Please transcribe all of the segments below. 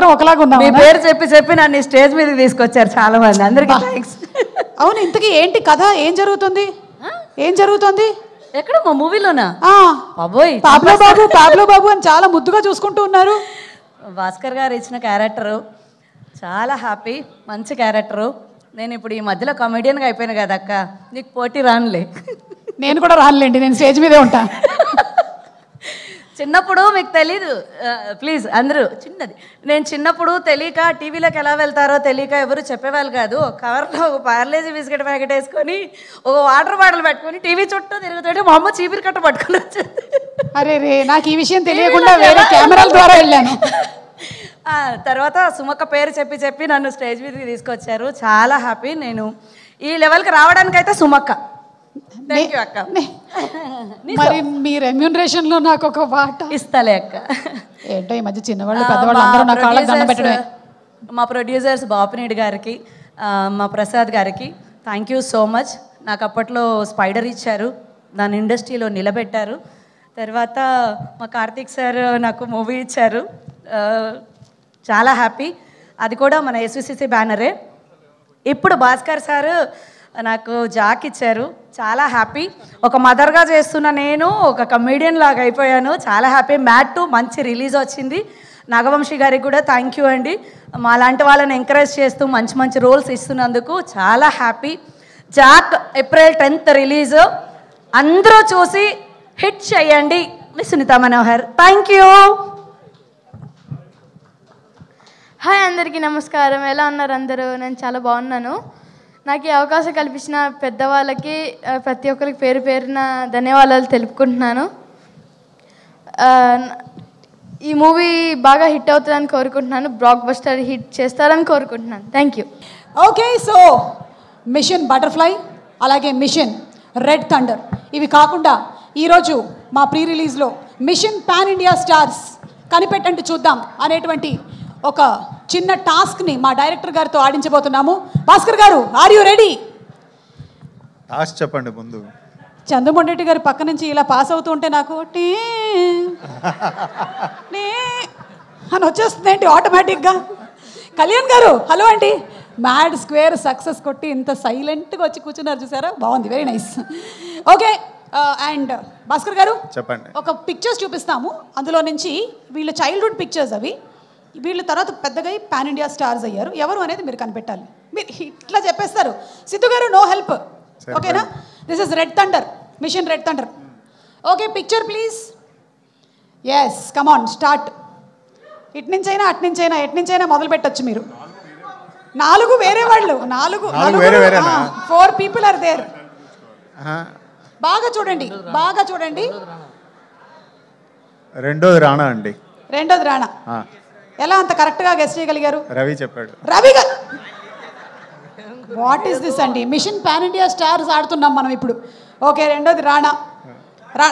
అందరం ఒకలాగా ఉన్నాం. మీ పేరు చెప్పి చెప్పి నన్ను స్టేజ్ మీదకి తీసుకొచ్చారు చాలా మంది. అందరికీ థ్యాంక్స్. అవును, ఇంతకీ ఏంటి కథ? ఏం జరుగుతుంది? ఎక్కడ మా మూవీలోనా? అబ్బోయ్, పాబ్లో బాబు అని చాలా ముద్దుగా చూసుకుంటూ ఉన్నారు. భాస్కర్ గారు ఇచ్చిన క్యారెక్టరు చాలా హ్యాపీ, మంచి క్యారెక్టరు. నేను ఇప్పుడు ఈ మధ్యలో కమెడియన్గా అయిపోయాను కదా అక్క, నీకు పోటీ రానులే. నేను కూడా రానులేండి, నేను స్టేజ్ మీదే ఉంటా. చిన్నప్పుడు మీకు తెలీదు, ప్లీజ్ అందరూ చిన్నది. నేను చిన్నప్పుడు తెలియక టీవీలోకి ఎలా వెళ్తారో తెలియక ఎవరు చెప్పేవాళ్ళు కాదు. కవర్లో ఒక పార్లేజీ బిస్కెట్ ప్యాకెట్ వేసుకొని ఒక వాటర్ బాటిల్ పెట్టుకొని టీవీ చుట్టూ తిరుగుతుంటే మా అమ్మ చీపిరి కట్ట పట్టుకుని వచ్చేది. అరే రే, నాకు ఈ విషయం తెలియకుండా వేరే కెమెరాల ద్వారా వెళ్ళాను. తర్వాత సుమక్క పేరు చెప్పి చెప్పి నన్ను స్టేజ్ మీదకి తీసుకొచ్చారు. చాలా హ్యాపీ. నేను ఈ లెవెల్కి రావడానికైతే సుమక్క. థ్యాంక్ యూ అక్క. మరి మీ రెమ్యూనరేషన్ లో నాకు ఒక వాట ఇస్తాలే అక్క. ఏంటో ఈ మధ్య చిన్నవాళ్ళు పెద్దవాళ్ళు అందరూ నా కాళ్ళకి దండం పెట్టడమే. మా ప్రొడ్యూసర్స్ బాపినేడు గారికి, మా ప్రసాద్ గారికి థ్యాంక్ యూ సో మచ్. నాకు అప్పట్లో స్పైడర్ ఇచ్చారు, దాని ఇండస్ట్రీలో నిలబెట్టారు. తర్వాత మా కార్తీక్ సార్ నాకు మూవీ ఇచ్చారు, చాలా హ్యాపీ. అది కూడా మన ఎస్విసిసి బ్యానరే. ఇప్పుడు భాస్కర్ సార్ నాకు జాక్ ఇచ్చారు, చాలా హ్యాపీ. ఒక మదర్గా చేస్తున్న నేను ఒక కమెడియన్ లాగా అయిపోయాను, చాలా హ్యాపీ. మ్యాట్ 2 మంచి రిలీజ్ వచ్చింది. నాగవంశీ గారికి కూడా థ్యాంక్ యూ అండి. మా లాంటి వాళ్ళని ఎంకరేజ్ చేస్తూ మంచి మంచి రోల్స్ ఇస్తున్నందుకు చాలా happy. Jack April 10th release, అందరూ చూసి హిట్ చేయండి. Sunitha Manohar, thank you. Hi, అందరికీ నమస్కారం. ఎలా ఉన్నారు అందరూ? నేను చాలా బాగున్నాను. నాకు ఈ అవకాశం కల్పించిన పెద్దవాళ్ళకి, ప్రతి ఒక్కరికి పేరు పేరున ధన్యవాదాలు తెలుపుకుంటున్నాను. ఈ మూవీ బాగా హిట్ అవుతుందని కోరుకుంటున్నాను, బ్లాక్ బస్టర్ హిట్ చేస్తారని కోరుకుంటున్నాను. Thank you. Okay, so mission butterfly అలాగే మిషన్ రెడ్ థండర్ ఇవి కాకుండా ఈరోజు మా ప్రీ రిలీజ్లో మిషన్ పాన్ ఇండియా స్టార్స్ కనిపెట్టండి చూద్దాం అనేటువంటి ఒక చిన్న టాస్క్ని మా డైరెక్టర్ గారితో ఆడించబోతున్నాము. భాస్కర్ గారు, ఆర్ యూ రెడీ? టాస్క్ చెప్పండి ముందు. చంద్రమోహన్ గారి పక్క నుంచి ఇలా పాస్ అవుతూ ఉంటే నాకు అని వచ్చేస్తుంది ఏంటి ఆటోమేటిక్గా. కళ్యాణ్ గారు, హలో అండి. మ్యాడ్ స్క్వేర్ సక్సెస్ కొట్టి ఇంత సైలెంట్గా వచ్చి కూర్చున్నారు చూసారా, బాగుంది, very nice. Okay, and Bhaskar గారు చెప్పండి. ఒక పిక్చర్స్ చూపిస్తాము, అందులో నుంచి వీళ్ళ చైల్డ్హుడ్ పిక్చర్స్ అవి. వీళ్ళ తర్వాత పెద్దగా పాన్ ఇండియా స్టార్స్ అయ్యారు. ఎవరు అనేది మీరు కనిపెట్టాలి. మీరు ఇట్లా చెప్పేస్తారు. సిద్ధు గారు, నో హెల్ప్, ఓకేనా? This is Red Thunder, mission red Thunder. Okay, picture please. Yes, come on, start. ఇటు నుంచైనా అటు నుంచైనా ఎటు నుంచైనా మొదలు పెట్టచ్చు మీరు. 4 వేరే వాళ్ళు, 4 పీపుల్ ఆర్ దేర్. బాగా చూడండి, బాగా చూడండి. రెండోది రాణా అండి. రెండోది రాణా. ఎలా అంత కరెక్ట్గా గెస్ చేయగలిగారు? రవి చెప్పాడు. రవి గారు, వాట్ ఈస్ దిస్ అండి? మిషన్ పాన్ ఇండియా స్టార్స్ ఆడుతున్నాం మనం ఇప్పుడు. ఓకే, రెండోది రాణా.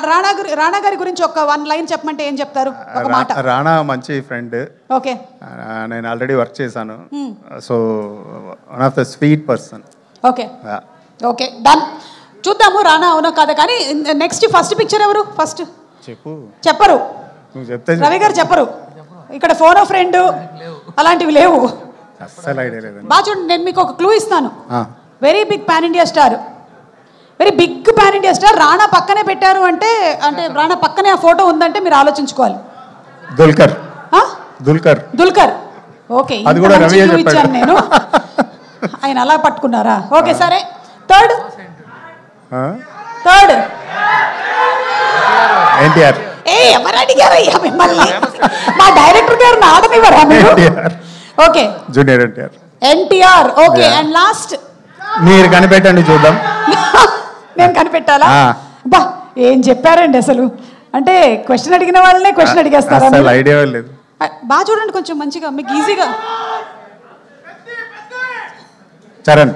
రాణా గారి గురించి ఒక 1 లైన్ చెప్పమంటే ఏం చెప్తారు? ఒక మాట. రాణా మంచి ఫ్రెండ్. ఓకే, నేను ఆల్రెడీ వర్క్ చేశాను. So one of the sweet person. Okay okay, done. చూద్దాము రాణా అవునో కాదా. కానీ నెక్స్ట్ ఫస్ట్ పిక్చర్ ఎవరు? ఫస్ట్ చెప్పరు, నువ్వు చెప్తే. రవి గారు చెప్పరు. ఇక్కడ ఫోన్ ఆఫ్ ఫ్రెండ్ అలాంటివి లేవు. అస్సలు ఐడియా లేదండి. బాగా చూడండి, నేను మీకు ఒక క్లూ ఇస్తాను. Very big pan India star, very big pan India star. Rana పక్కనే పెట్టారు అంటే రాణా పక్కనే ఆ ఫోటో ఉందంటే మీరు ఆలోచించుకోవాలి. దుల్కర్. దుల్కర్. ఓకే, ఇచ్చాను నేను. ఆయన అలా పట్టుకున్నారా? ఓకే, సరే. థర్డ్ ఎన్టీఆర్. ఎవరు అడిగారయ్యా మిమ్మల్ని? మా డైరెక్టర్ గారు నాదనివ్వరా మీరు? Okay, junior NTR. Okay, and last మీరు కనిపెట్టండి చూద్దాం. నేను కనిపెట్టాలా? బా, ఏం చెప్పారండి అసలు. అంటే క్వశ్చన్ అడిగిన వాళ్ళనే క్వశ్చన్ అడిగేస్తారా? ఐడియా లేదు. బాగా చూడండి కొంచెం మంచిగా, మీకు ఈజీగా. Charan.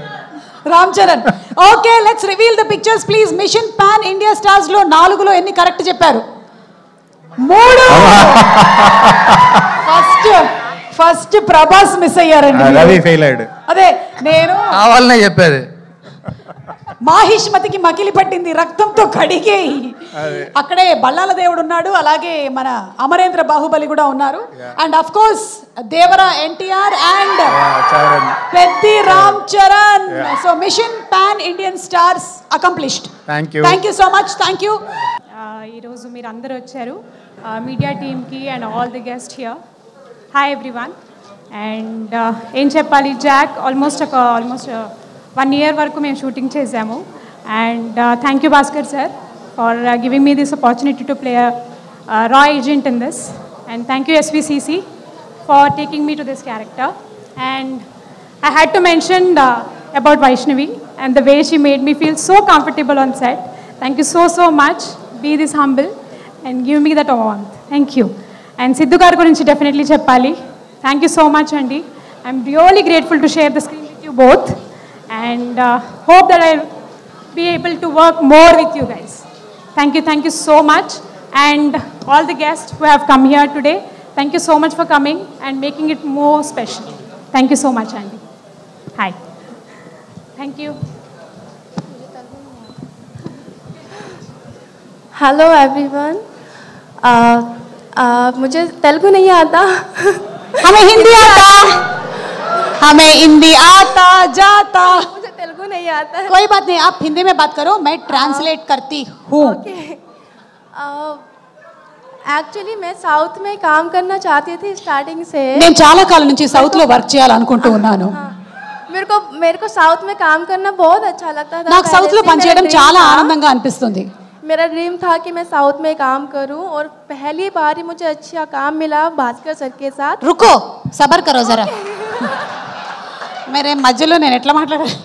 Ram Charan. Okay, let's reveal the pictures please. Mission pan India stars లో 4లో ఎన్ని కరెక్ట్ చెప్పారు? 3. ఫస్ట్ ప్రభాస్ మిస్ అయ్యారండి. రవి ఫెయిల్ అయ్యాడు. అదే నేను కావాలనే చెప్పేది. మాహిష్మతికి మకిలి పట్టింది రక్తంతో కడిగే. అక్కడే బల్లాల దేవుడు ఉన్నాడు, అలాగే మన అమరేంద్ర బాహుబలి కూడా ఉన్నారు. And of course Devara NTR and Peddi Ram Charan. So mission pan Indian stars accomplished. Thank you so much. Thank you. ఈరోజు మీరు అందరూ వచ్చారు, మీడియా టీమ్కి and all the guest here. Hi everyone. And ఏం చెప్పాలి, జాక్ ఆల్మోస్ట్ 1 year వరకు మేము షూటింగ్ చేసాము. And thank you Bhaskar sir for giving me this opportunity to play రా agent in this. And thank you SVCC for taking me to this character. And I had to mention about Vaishnavi and the way she made me feel so comfortable on set. Thank you so much. Be this humble and give me that warmth. Thank you. And Sidhu garu gurinchi definitely cheppali. Thank you so much Andi. I'm really grateful to share the screen with you both and hope that I'll be able to work more with you guys. Thank you so much. And all the guests who have come here today, thank you so much for coming and making it more special. Thank you so much Andi. Hi. Thank you. Hello everyone. मुझे तेलुगु नहीं आता. हमें हिंदी आता, हमें हिंदी आता जाता. मुझे तेलुगु नहीं आता है. कोई बात नहीं, आप हिंदी में बात करो, मैं ट्रांसलेट करती हूँ. एक्चुअली मैं साउथ में काम करना चाहती थी स्टार्टिंग से. నేను చాలా కాలం నుంచి సౌత్ లో వర్క్ చేయాలనుకుంటూ ఉన్నాను. मेरे को साउथ में काम करना बहुत अच्छा लगता था. నాకు సౌత్ లో పనిచేయడం చాలా ఆనందంగా అనిపిస్తుంది. मेरा ड्रीम था कि मैं साउथ में काम करूं और पहली बार ही मुझे अच्छा काम मिला भास्कर सर के साथ. रुको, सबर करो जरा. మేరే మధ్యలో నేను ఎట్లా మాట్లాడాలి.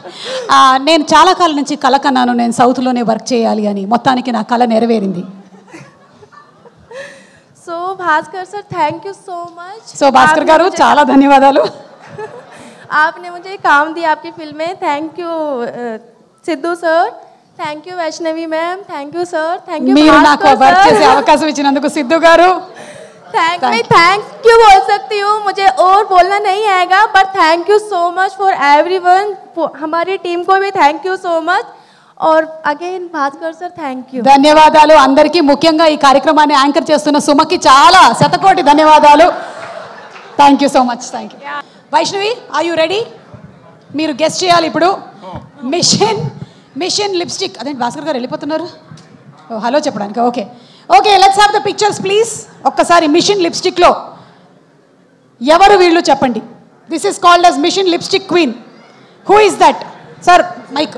నేను చాలా కాలం నుంచి కల కన్నాను, నేను సౌత్లోనే వర్క్ చేయాలి అని. మొత్తానికి నా కల నెరవేరింది. So Bhaskar sir thank you so much. So Bhaskar గారు చాలా ధన్యవాదాలు. आपने मुझे काम दिया आपकी फिल्म में. Thank you Sidhu sir. Thank you Vaishnavi ma'am. Thank you sir. Thank you. మీరు నాకు వర్క్ చేసే అవకాశం ఇచ్చినందుకు సిద్ధు గారు. थैंक यू बोल सकती हूँ, मुझे और बोलना नहीं आएगा, but thank you so much for everyone. हमारी टीम को भी थैंक यू सो मच. और again Bhaskar sir thank you. ధన్యవాదాలు అందరికీ. ముఖ్యంగా ఈ కార్యక్రమాన్ని యాంకర్ చేస్తున్న సుమకి చాలా శతకోటి ధన్యవాదాలు. Thank you so much. Thank you. Vaishnavi, are you ready? మీరు గెస్ట్ చేయాలి ఇప్పుడు. Mission lipstick. అదే భాస్కర్ గారు వెళ్ళిపోతున్నారు హలో చెప్పడానికి. Okay let's have the pictures please. ఒక్కసారి మిషన్ లిప్స్టిక్లో ఎవరు వీళ్ళు చెప్పండి. This is called as mission lipstick queen. Who is that? Sir mic.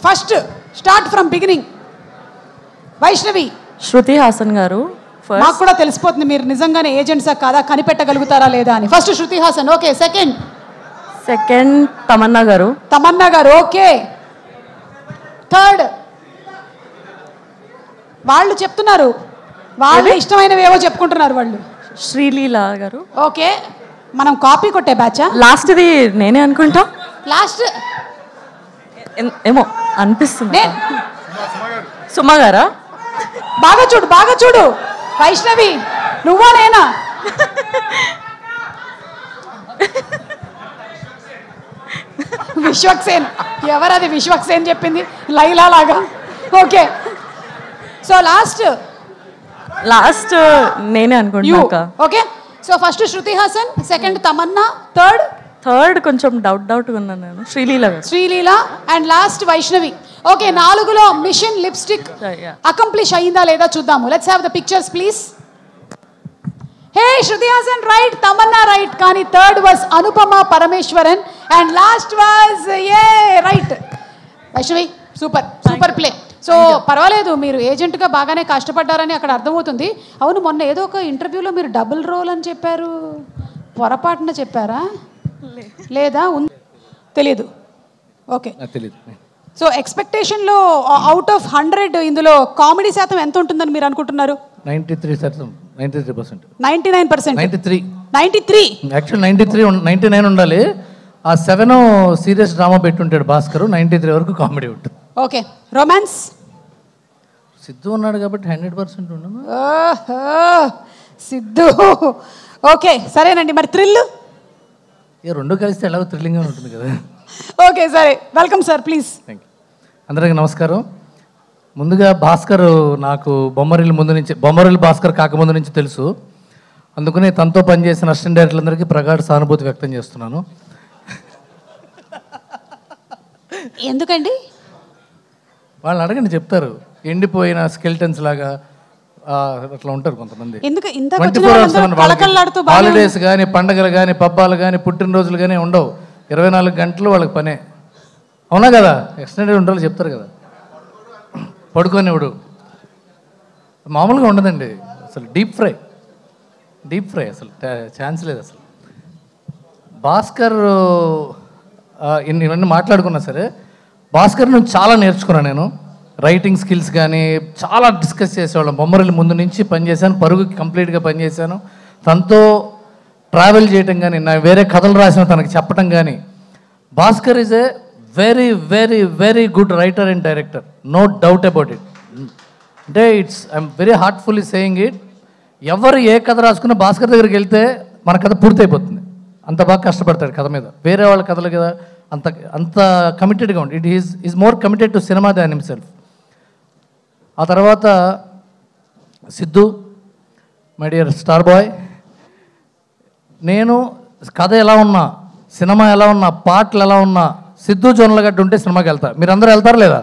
First start from beginning. Vaishnavi. Shruti Haasan garu. మాకు కూడా తెలిసిపోతుంది మీరు నిజంగానే ఏజెంట్సా కాదా, కనిపెట్టగలుగుతారా లేదా అని. First Shruti Haasan. Okay. Second Tamannaah గారు. ఓకే. థర్డ్ వాళ్ళు చెప్తున్నారు, వాళ్ళు ఇష్టమైనవి ఏవో చెప్పుకుంటున్నారు వాళ్ళు. శ్రీలీల గారు. ఓకే, మనం కాపీ కొట్టే బ్యాచా? లాస్ట్ది నేనే అనుకుంటా. లాస్ట్ ఏమో అనిపిస్తుంది. సుమ గారా? బాగా చూడు. వైష్ణవి నువ్వా నేనా? విశ్వక్సేన్. ఎవరది విశ్వక్సేన్ చెప్పింది? లైలా లాగా. ఓకే, సో లాస్ట్ నేనే అనుకుంటా. Okay, so first Shruti Haasan, second Tamannaah, third కొంచెం డౌట్ ఉన్నాను నేను, Sreeleela and last Vaishnavi. Okay, 4లో మిషన్ లిప్స్టిక్ అకంప్లిష్ అయిందా లేదా చూద్దాము. Let's have the pictures please. Hey, Shruti Haasan right, Tamannaah right, కానీ third was Anupama Parameswaran and last was right Vaishnavi. Super play. So పర్వాలేదు, మీరు ఏజెంట్గా బాగానే కష్టపడ్డారని అక్కడ అర్థమవుతుంది. అవును, మొన్న ఏదో ఒక ఇంటర్వ్యూలో మీరు డబుల్ రోల్ అని చెప్పారు, పొరపాటున చెప్పారా లేదా? తెలీదు. ఓకే, సో ఎక్స్పెక్టేషన్లో అవుట్ ఆఫ్ 100 ఇందులో కామెడీ శాతం ఎంత ఉంటుందని మీరు అనుకుంటున్నారు? 93%. 93 యాక్చువల్ 99 ఉండాలి. ఆ 7 సీరియస్ డ్రామా పెట్టుంటాడు భాస్కర్. 93 వరకు కామెడీ ఉంటుంది. ఓకే, రొమాన్స్ సిద్ధు ఉన్నాడు కాబట్టి 100% ఉండదు. సిద్ధు. ఓకే, సరేనండి. మరి థ్రిల్? రెండు కలిస్తే ఎలాగో థ్రిల్లింగ్గా ఉంటుంది కదా. ఓకే సరే, welcome sir please. Thank you. అందరికీ నమస్కారం. ముందుగా భాస్కర్ నాకు బొమ్మరిల్లు భాస్కర్ కాకముందు నుంచి తెలుసు. అందుకని తనతో పనిచేసిన అసిస్టెంట్ డైరెక్టర్లందరికీ ప్రగాఢ సానుభూతి వ్యక్తం చేస్తున్నాను. ఎందుకండి? వాళ్ళని అడగండి, చెప్తారు. ఎండిపోయిన స్కెల్టన్స్ లాగా అట్లా ఉంటారు కొంతమంది. 24 hours హాలిడేస్ కానీ, పండగలు కానీ, పబ్బాలు కానీ, పుట్టినరోజులు కానీ ఉండవు. 24 గంటలు వాళ్ళకి పనే. అవునా కదా? ఎక్స్టెండెడ్ ఉండాలి చెప్తారు కదా. పడుకోనివ్వడు, మామూలుగా ఉండదండి అసలు. డీప్ ఫ్రై అసలు ఛాన్స్ లేదు అసలు. భాస్కర్ ఇవన్నీ మాట్లాడుకున్నా సరే, భాస్కర్ నుంచి చాలా నేర్చుకున్నాను నేను. రైటింగ్ స్కిల్స్ కానీ చాలా డిస్కస్ చేసేవాళ్ళం. బొమ్మరిల్లు ముందు నుంచి పనిచేశాను, పరుగుకి కంప్లీట్గా పనిచేశాను. తనతో ట్రావెల్ చేయటం కానీ, నా వేరే కథలు రాసిన తనకి చెప్పటం కానీ. Bhaskar is a very very very good writer and director, no doubt about it. అంటే I'm very heartfully saying it. ఎవరు ఏ కథ రాసుకున్నా భాస్కర్ దగ్గరికి వెళ్తే మన కథ పూర్తయిపోతుంది. అంత బాగా కష్టపడతాడు కథ మీద. వేరే వాళ్ళ కథలు కదా అంత కమిటెడ్గా ఉంది. It is more committed to cinema than himself. ఆ తర్వాత Siddhu, my dear star boy. నేను కథ ఎలా ఉన్నా, సినిమా ఎలా ఉన్నా, పాటలు ఎలా ఉన్నా, సిద్ధు జొన్నలగడ్డ ఉంటే సినిమాకి వెళ్తా. మీరందరూ వెళ్తారు లేదా?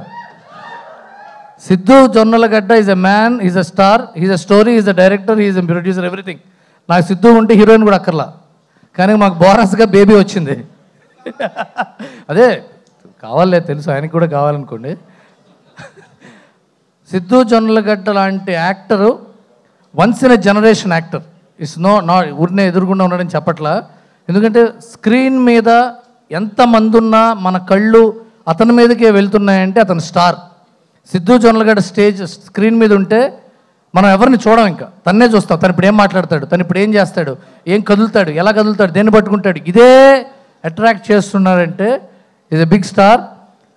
Siddhu Jonnalagadda is a man, is a star, is a story, is a director, is a producer, everything. నాకు సిద్ధు ఉంటే హీరోయిన్ కూడా అక్కర్లా. కానీ మాకు బోనస్గా బేబీ వచ్చింది. అదే కావాలే, తెలుసు ఆయనకి కూడా కావాలనుకోండి. సిద్ధు జొన్నలగడ్డ లాంటి actor once in a generation actor. It's ఊరినే ఎదురుగుండా ఉన్నాడని చెప్పట్లా. ఎందుకంటే స్క్రీన్ మీద ఎంతమంది ఉన్నా మన కళ్ళు అతని మీదకే వెళ్తున్నాయంటే అతను స్టార్. సిద్ధు జొన్నలగడ్డ స్క్రీన్ మీద ఉంటే మనం ఎవరిని చూడం, ఇంకా తన్నే చూస్తాం. తను ఇప్పుడు ఏం మాట్లాడతాడు, తను ఇప్పుడు ఏం చేస్తాడు, ఏం కదులుతాడు, ఎలా కదులుతాడు, దేన్ని పట్టుకుంటాడు, ఇదే అట్రాక్ట్ చేస్తున్నారంటే is a big star.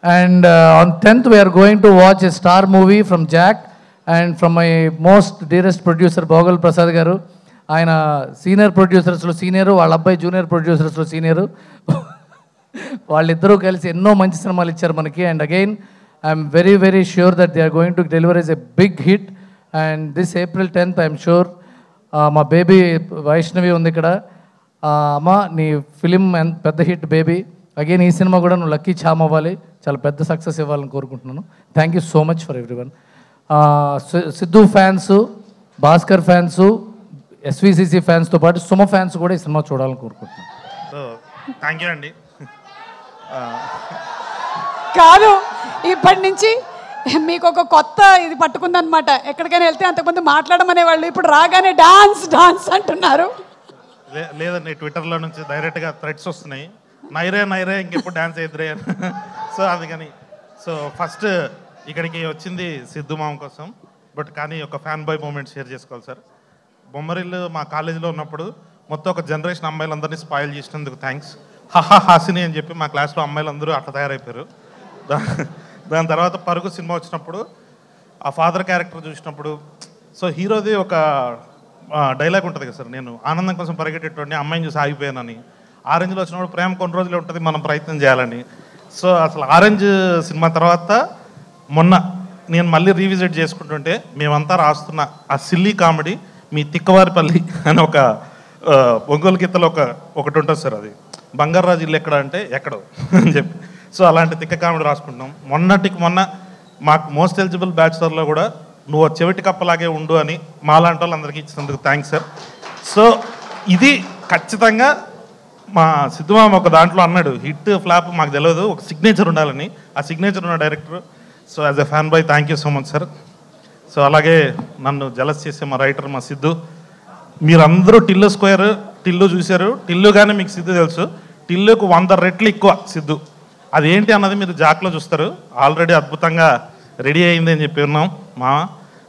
And on 10th we are going to watch a star movie from Jack and from my most dearest producer Bogal Prasad garu. ఆయన సీనియర్ ప్రొడ్యూసర్స్లో సీనియరు, వాళ్ళ అబ్బాయి జూనియర్ ప్రొడ్యూసర్స్లో సీనియరు. వాళ్ళిద్దరూ కలిసి ఎన్నో మంచి సినిమాలు ఇచ్చారు మనకి. And again I'm very very sure that they are going to deliver is a big hit. And this April 10th I'm sure మా బేబీ వైష్ణవి ఉంది ఇక్కడ. అమ్మ నీ ఫిలిం పెద్ద హిట్ బేబీ. అగైన్ ఈ సినిమా కూడా నువ్వు లక్కీ చామ్ అవ్వాలి, చాలా పెద్ద సక్సెస్ ఇవ్వాలని కోరుకుంటున్నాను. Thank you so much for everyone. Siddhu fans, Bhaskar fans, SVCC ఫ్యాన్స్తో పాటు సుమ ఫ్యాన్స్ కూడా ఈ సినిమా చూడాలని కోరుకుంటున్నాను. సో థ్యాంక్ యూ అండి. కాదు, ఇప్పటి నుంచి మీకు ఒక కొత్త ఇది పట్టుకుందనమాట. ఎక్కడికైనా వెళ్తే అంతకుముందు మాట్లాడమనేవాళ్ళు, ఇప్పుడు రాగానే డాన్స్ డాన్స్ అంటున్నారు. లేదండి, ట్విట్టర్లో నుంచి డైరెక్ట్గా థ్రెడ్స్ వస్తున్నాయి, నైరే ఇంకెప్పుడు డ్యాన్స్ అయిద్రే అని. సో అందుకని ఫస్ట్ ఇక్కడికి వచ్చింది సిద్ధు మామ కోసం. బట్ కానీ ఒక ఫ్యాన్ బాయ్ మూమెంట్ షేర్ చేసుకోవాలి సార్. బొమ్మరిల్లు మా కాలేజీలో ఉన్నప్పుడు మొత్తం ఒక జనరేషన్ అమ్మాయిలందరినీ స్పాయిల్ చేసినందుకు థ్యాంక్స్. హాసిని అని చెప్పి మా క్లాస్లో అమ్మాయిలందరూ అట్లా తయారైపోయారు. దాని తర్వాత పరుగు సినిమా వచ్చినప్పుడు ఆ ఫాదర్ క్యారెక్టర్ చూసినప్పుడు, సో హీరోది ఒక డైలాగ్ ఉంటుంది కదా సార్, నేను ఆనందం కోసం పరిగెట్టేటువంటి అమ్మాయిని చూసి ఆగిపోయానని. ఆరెంజ్లో వచ్చినప్పుడు ప్రేమ కొన్ని రోజులు ఉంటుంది, మనం ప్రయత్నం చేయాలని. సో అసలు ఆరెంజ్ సినిమా తర్వాత మొన్న నేను మళ్ళీ రీవిజిట్ చేసుకుంటుంటే మేమంతా రాస్తున్న ఆ సిల్లీ కామెడీ మీ తిక్కవారిపల్లి అని ఒక ఒంగోలు గీతలో ఒకటి ఉంటుంది సార్, అది బంగారాజు ఇల్లు ఎక్కడ అంటే ఎక్కడో అని చెప్పి. సో అలాంటి తిక్క కామెడీ రాసుకుంటున్నాం. మొన్న మాకు మోస్ట్ ఎలిజిబుల్ బ్యాచులర్లో కూడా నువ్వు చెవిటి కప్పలాగే ఉండు అని మాలాంటి వాళ్ళందరికీ ఇచ్చినందుకు థ్యాంక్స్ సార్. సో ఇది ఖచ్చితంగా మా సిద్ధుమామ ఒక దాంట్లో అన్నాడు, హిట్ ఫ్లాప్ మాకు తెలియదు, ఒక సిగ్నేచర్ ఉండాలని. ఆ సిగ్నేచర్ ఉన్న director. So as a fan boy thank you so much sir. So అలాగే నన్ను జలస్ చేసే మా రైటర్ మా సిద్ధు. మీరందరూ టిల్లు స్క్వేర్, టిల్లు చూశారు. టిల్లుగానే మీకు సిద్ధు తెలుసు. టిల్లుకు 100 రెట్లు ఎక్కువ సిద్ధు. అదేంటి అన్నది మీరు జాక్లో చూస్తారు. ఆల్రెడీ అద్భుతంగా రెడీ అయింది అని చెప్పి ఉన్నాం. మా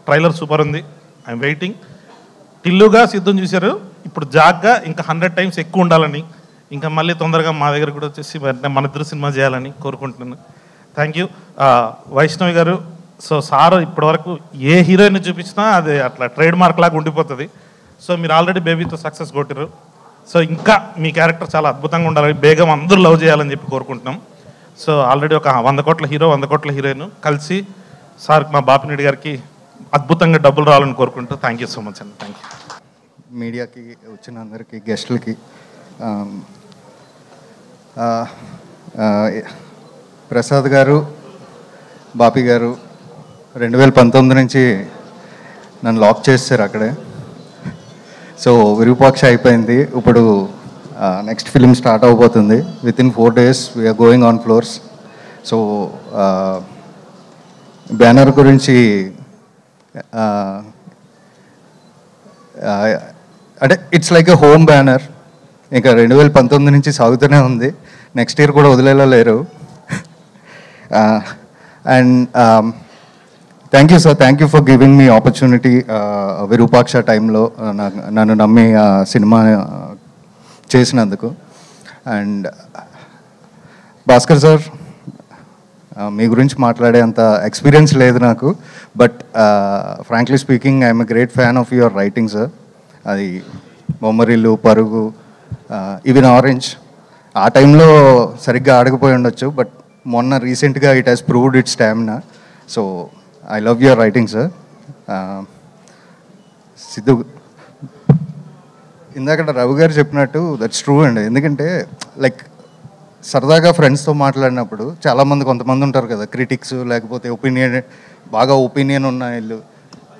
ట్రైలర్ సూపర్ ఉంది, ఐఎమ్ వెయిటింగ్. టిల్లుగా సిద్ధుని చూశారు, ఇప్పుడు జాక్గా ఇంకా 100 times ఎక్కువ ఉండాలని, ఇంకా మళ్ళీ తొందరగా మా దగ్గర కూడా వచ్చేసి మన ఇద్దరు సినిమా చేయాలని కోరుకుంటున్నాను. Thank you. వైష్ణవి గారు, సో సార్ ఇప్పటివరకు ఏ హీరోయిన్ చూపించినా అది అట్లా ట్రేడ్ మార్క్ లాగా ఉండిపోతుంది. సో మీరు ఆల్రెడీ బేబీతో సక్సెస్ కొట్టారు. సో ఇంకా మీ క్యారెక్టర్ చాలా అద్భుతంగా ఉండాలి, బేగం అందరూ లవ్ చేయాలని చెప్పి కోరుకుంటున్నాం. సో ఆల్రెడీ ఒక 100 కోట్ల హీరో 100 కోట్ల హీరోయిన్ కలిసి సార్ మా బాపినేడు గారికి అద్భుతంగా డబ్బులు రావాలని కోరుకుంటూ థ్యాంక్ యూ సో మచ్ అండి. Thank you. మీడియాకి వచ్చిన అందరికీ గెస్టులకి ప్రసాద్ గారు, బాపి గారు 2019 నుంచి నన్ను లాక్ చేస్తారు అక్కడే. సో విరూపాక్ష అయిపోయింది, ఇప్పుడు నెక్స్ట్ ఫిలిం స్టార్ట్ అవబోతుంది. Within 4 days we're going on floors. So banner గురించి అంటే it's like a home banner. ఇంకా 2019 నుంచి సాగుతూనే ఉంది, నెక్స్ట్ ఇయర్ కూడా వదిలేలా లేరు. And thank you sir, thank you for giving me opportunity. Virupaksha టైంలో నన్ను నమ్మి సినిమా చేసినందుకు. అండ్ భాస్కర్ సార్, మీ గురించి మాట్లాడే అంత ఎక్స్పీరియన్స్ లేదు నాకు, but frankly speaking I'm a great fan of your writing sir. అది బొమ్మరిల్లు, పరుగు, ఈవెన్ ఆరెంజ్ ఆ టైంలో సరిగ్గా ఆడకపోయి ఉండొచ్చు, బట్ మొన్న రీసెంట్గా it has proved it stamina. So I love your writing sir. Siddhu, ఇందాక రవి గారు చెప్పినట్టు దట్స్ ట్రూ అండి. ఎందుకంటే లైక్ సరదాగా ఫ్రెండ్స్తో మాట్లాడినప్పుడు చాలామంది కొంతమంది ఉంటారు కదా క్రిటిక్స్, లేకపోతే బాగా ఒపీనియన్ ఉన్న వీళ్ళు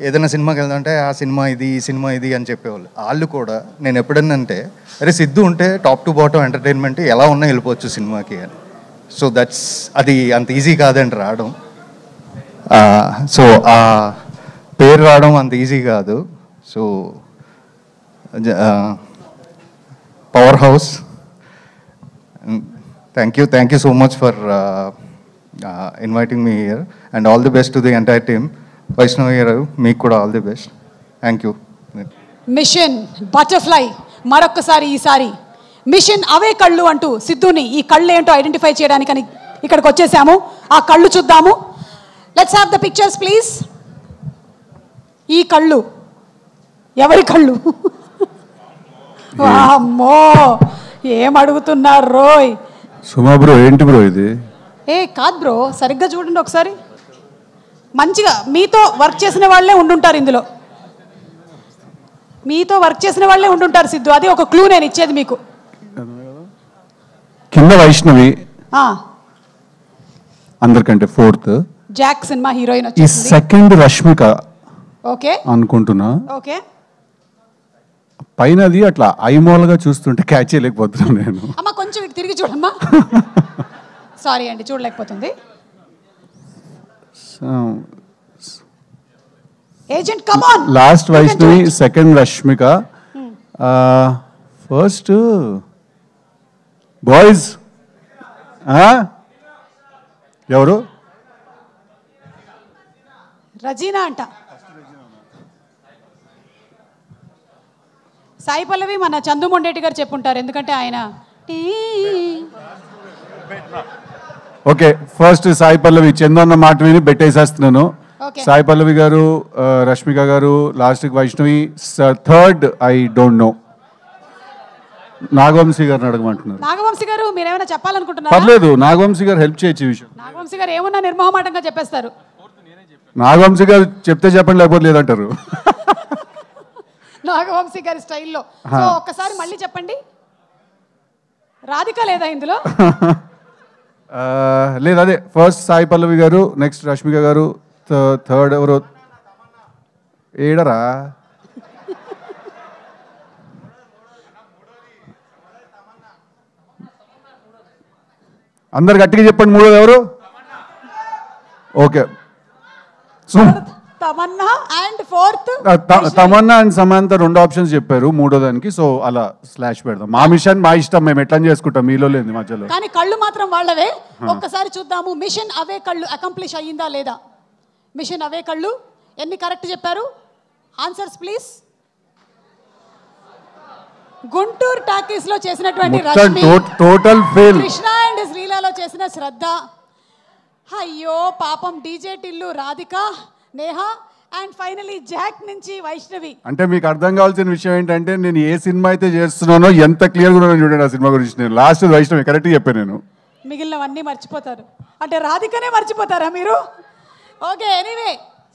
ఏదైనా సినిమాకి వెళ్దామంటే ఆ సినిమా ఇది, ఈ సినిమా ఇది అని చెప్పేవాళ్ళు. వాళ్ళు కూడా నేను ఎప్పుడన్నంటే అరే సిద్ధు ఉంటే టాప్ టు బాటమ్ ఎంటర్టైన్మెంట్ ఎలా ఉన్నా వెళ్ళిపోవచ్చు సినిమాకి అని. సో దట్స్ అది అంత ఈజీ కాదండి రావడం. సో ఆ పేరు రావడం అంత ఈజీ కాదు. So power house, thank you so much for inviting me here and all the best to the entire team. Vaishnavi garu మీకు కూడా all the best. Thank you. Mission butterfly మరొక్కసారి, ఈసారి మిషన్ అవే కళ్ళు అంటూ సిద్ధుని ఈ కళ్ళు ఏంటో ఐడెంటిఫై చేయడానికని ఇక్కడికి వచ్చేసాము. ఆ కళ్ళు చూద్దాము. Let's have the pictures please. ఈ కళ్ళు ఎవరి కళ్ళు? అమ్మో, ఏం అడుగుతున్నారు రోయ్? సుమా బ్రో, ఏంటి బ్రో ఇది? కాదు బ్రో, సరిగ్గా చూడండి ఒకసారి. మంచిగా మీతో వర్క్ చేసిన వాళ్ళే ఉండుంటారు ఇందులో, మీతో వర్క్ చేసిన వాళ్ళే ఉండుంటారు సిద్ధు. అది ఒక క్లూ నేను ఇచ్చేది మీకు. కింద వైష్ణవి, అందరికంటే 4th జాక్ సినిమా హీరోయిన్ ఈ సెకండ్ రష్మిక ఓకే అనుకుంటున్నా. ఓకే, పైనది అట్లా ఐమోల్గా చూస్తుంటే క్యాచ్ చేయలేకపోతున్నాను నేను. అమ్మ కొంచెం ఇటు తిరిగి చూడమ్మా. సారీ అండి, చూడలేకపోతుంది. Agent come on. Last Vaishnavi, second Rashmika, first boys ఎవరు? రజీనా అంట. సాయి పల్లవి మన చందు మొండేటి గారు చెప్పుంటారు, ఎందుకంటే ఆయన. ఓకే, ఫస్ట్ సాయి పల్లవి, చందన్న మాట విని బెట్టేసేస్తున్నాను. సాయి పల్లవి గారు, రష్మిక గారు, లాస్ట్కి Vaishnavi, third I don't know. Nagavamsi గారిని అడగమంటున్నారు. నాగవంశీ గారు మీరేమైనా చెప్పాలనుకుంటున్నారా? పర్లేదు, నాగవంశీ గారు హెల్ప్ చేయొచ్చు విషయం. నాగవంశీ గారు ఏమన్నా నిర్మోహమాటంగా చెప్పేస్తారు. నాగవంశీ గారు చెప్తే చెప్పండి, లేకపోతే లేదంటారు. నాగవంశీ గారి స్టైల్లో. సో ఒక్కసారి మళ్ళీ చెప్పండి. రాధిక లేదా ఇందులో? లేదు, అదే ఫస్ట్ సాయి పల్లవి గారు, నెక్స్ట్ రష్మిక గారు, థర్డ్ ఎవరు ఏడరా? అందరు గట్టిగా చెప్పండి, మూడోది ఎవరు? Okay, Tamannaah and fourth Tamannaah and Samantha 2 options చెప్పారు మూడో దానికి. సో అలా స్లాష్ పెడదాం. మా మిషన్ మా ఇష్టం, మేము ఎట్లా చేసుకుంటాం, మీలో లేదు మధ్యలో. కానీ కళ్ళు మాత్రం వాళ్ళవే. ఒక్కసారి చూద్దాము మిషన్ అవే కళ్ళు అకంప్లిష్ అయ్యిందా లేదా. మిషన్ అవే కళ్ళు ఎన్ని కరెక్ట్ చెప్పారు? Answers please. గుంటూరు టాకీస్ లో చేసినటువంటి Rashmi, total fail. Krishna and శ్రీలాలో చేసిన శ్రద్ధ, అయ్యో పాపం DJ Tillu, Radhika, Neha and finally Jack నుంచి వైష్ణవి. అంటే మీకు అర్థం కావాల్సిన విషయం ఏంటంటే నేను ఏ సినిమా అయితే చేస్తున్నానో ఎంత క్లియర్గా ఉన్నానో చూడండి ఆ సినిమా గురించి. నేను లాస్ట్ వైష్ణవి కరెక్ట్గా చెప్పాను నేను. మిగిలినవన్నీ మర్చిపోతారు. అంటే రాధికనే మర్చిపోతారా మీరు? Okay, anyway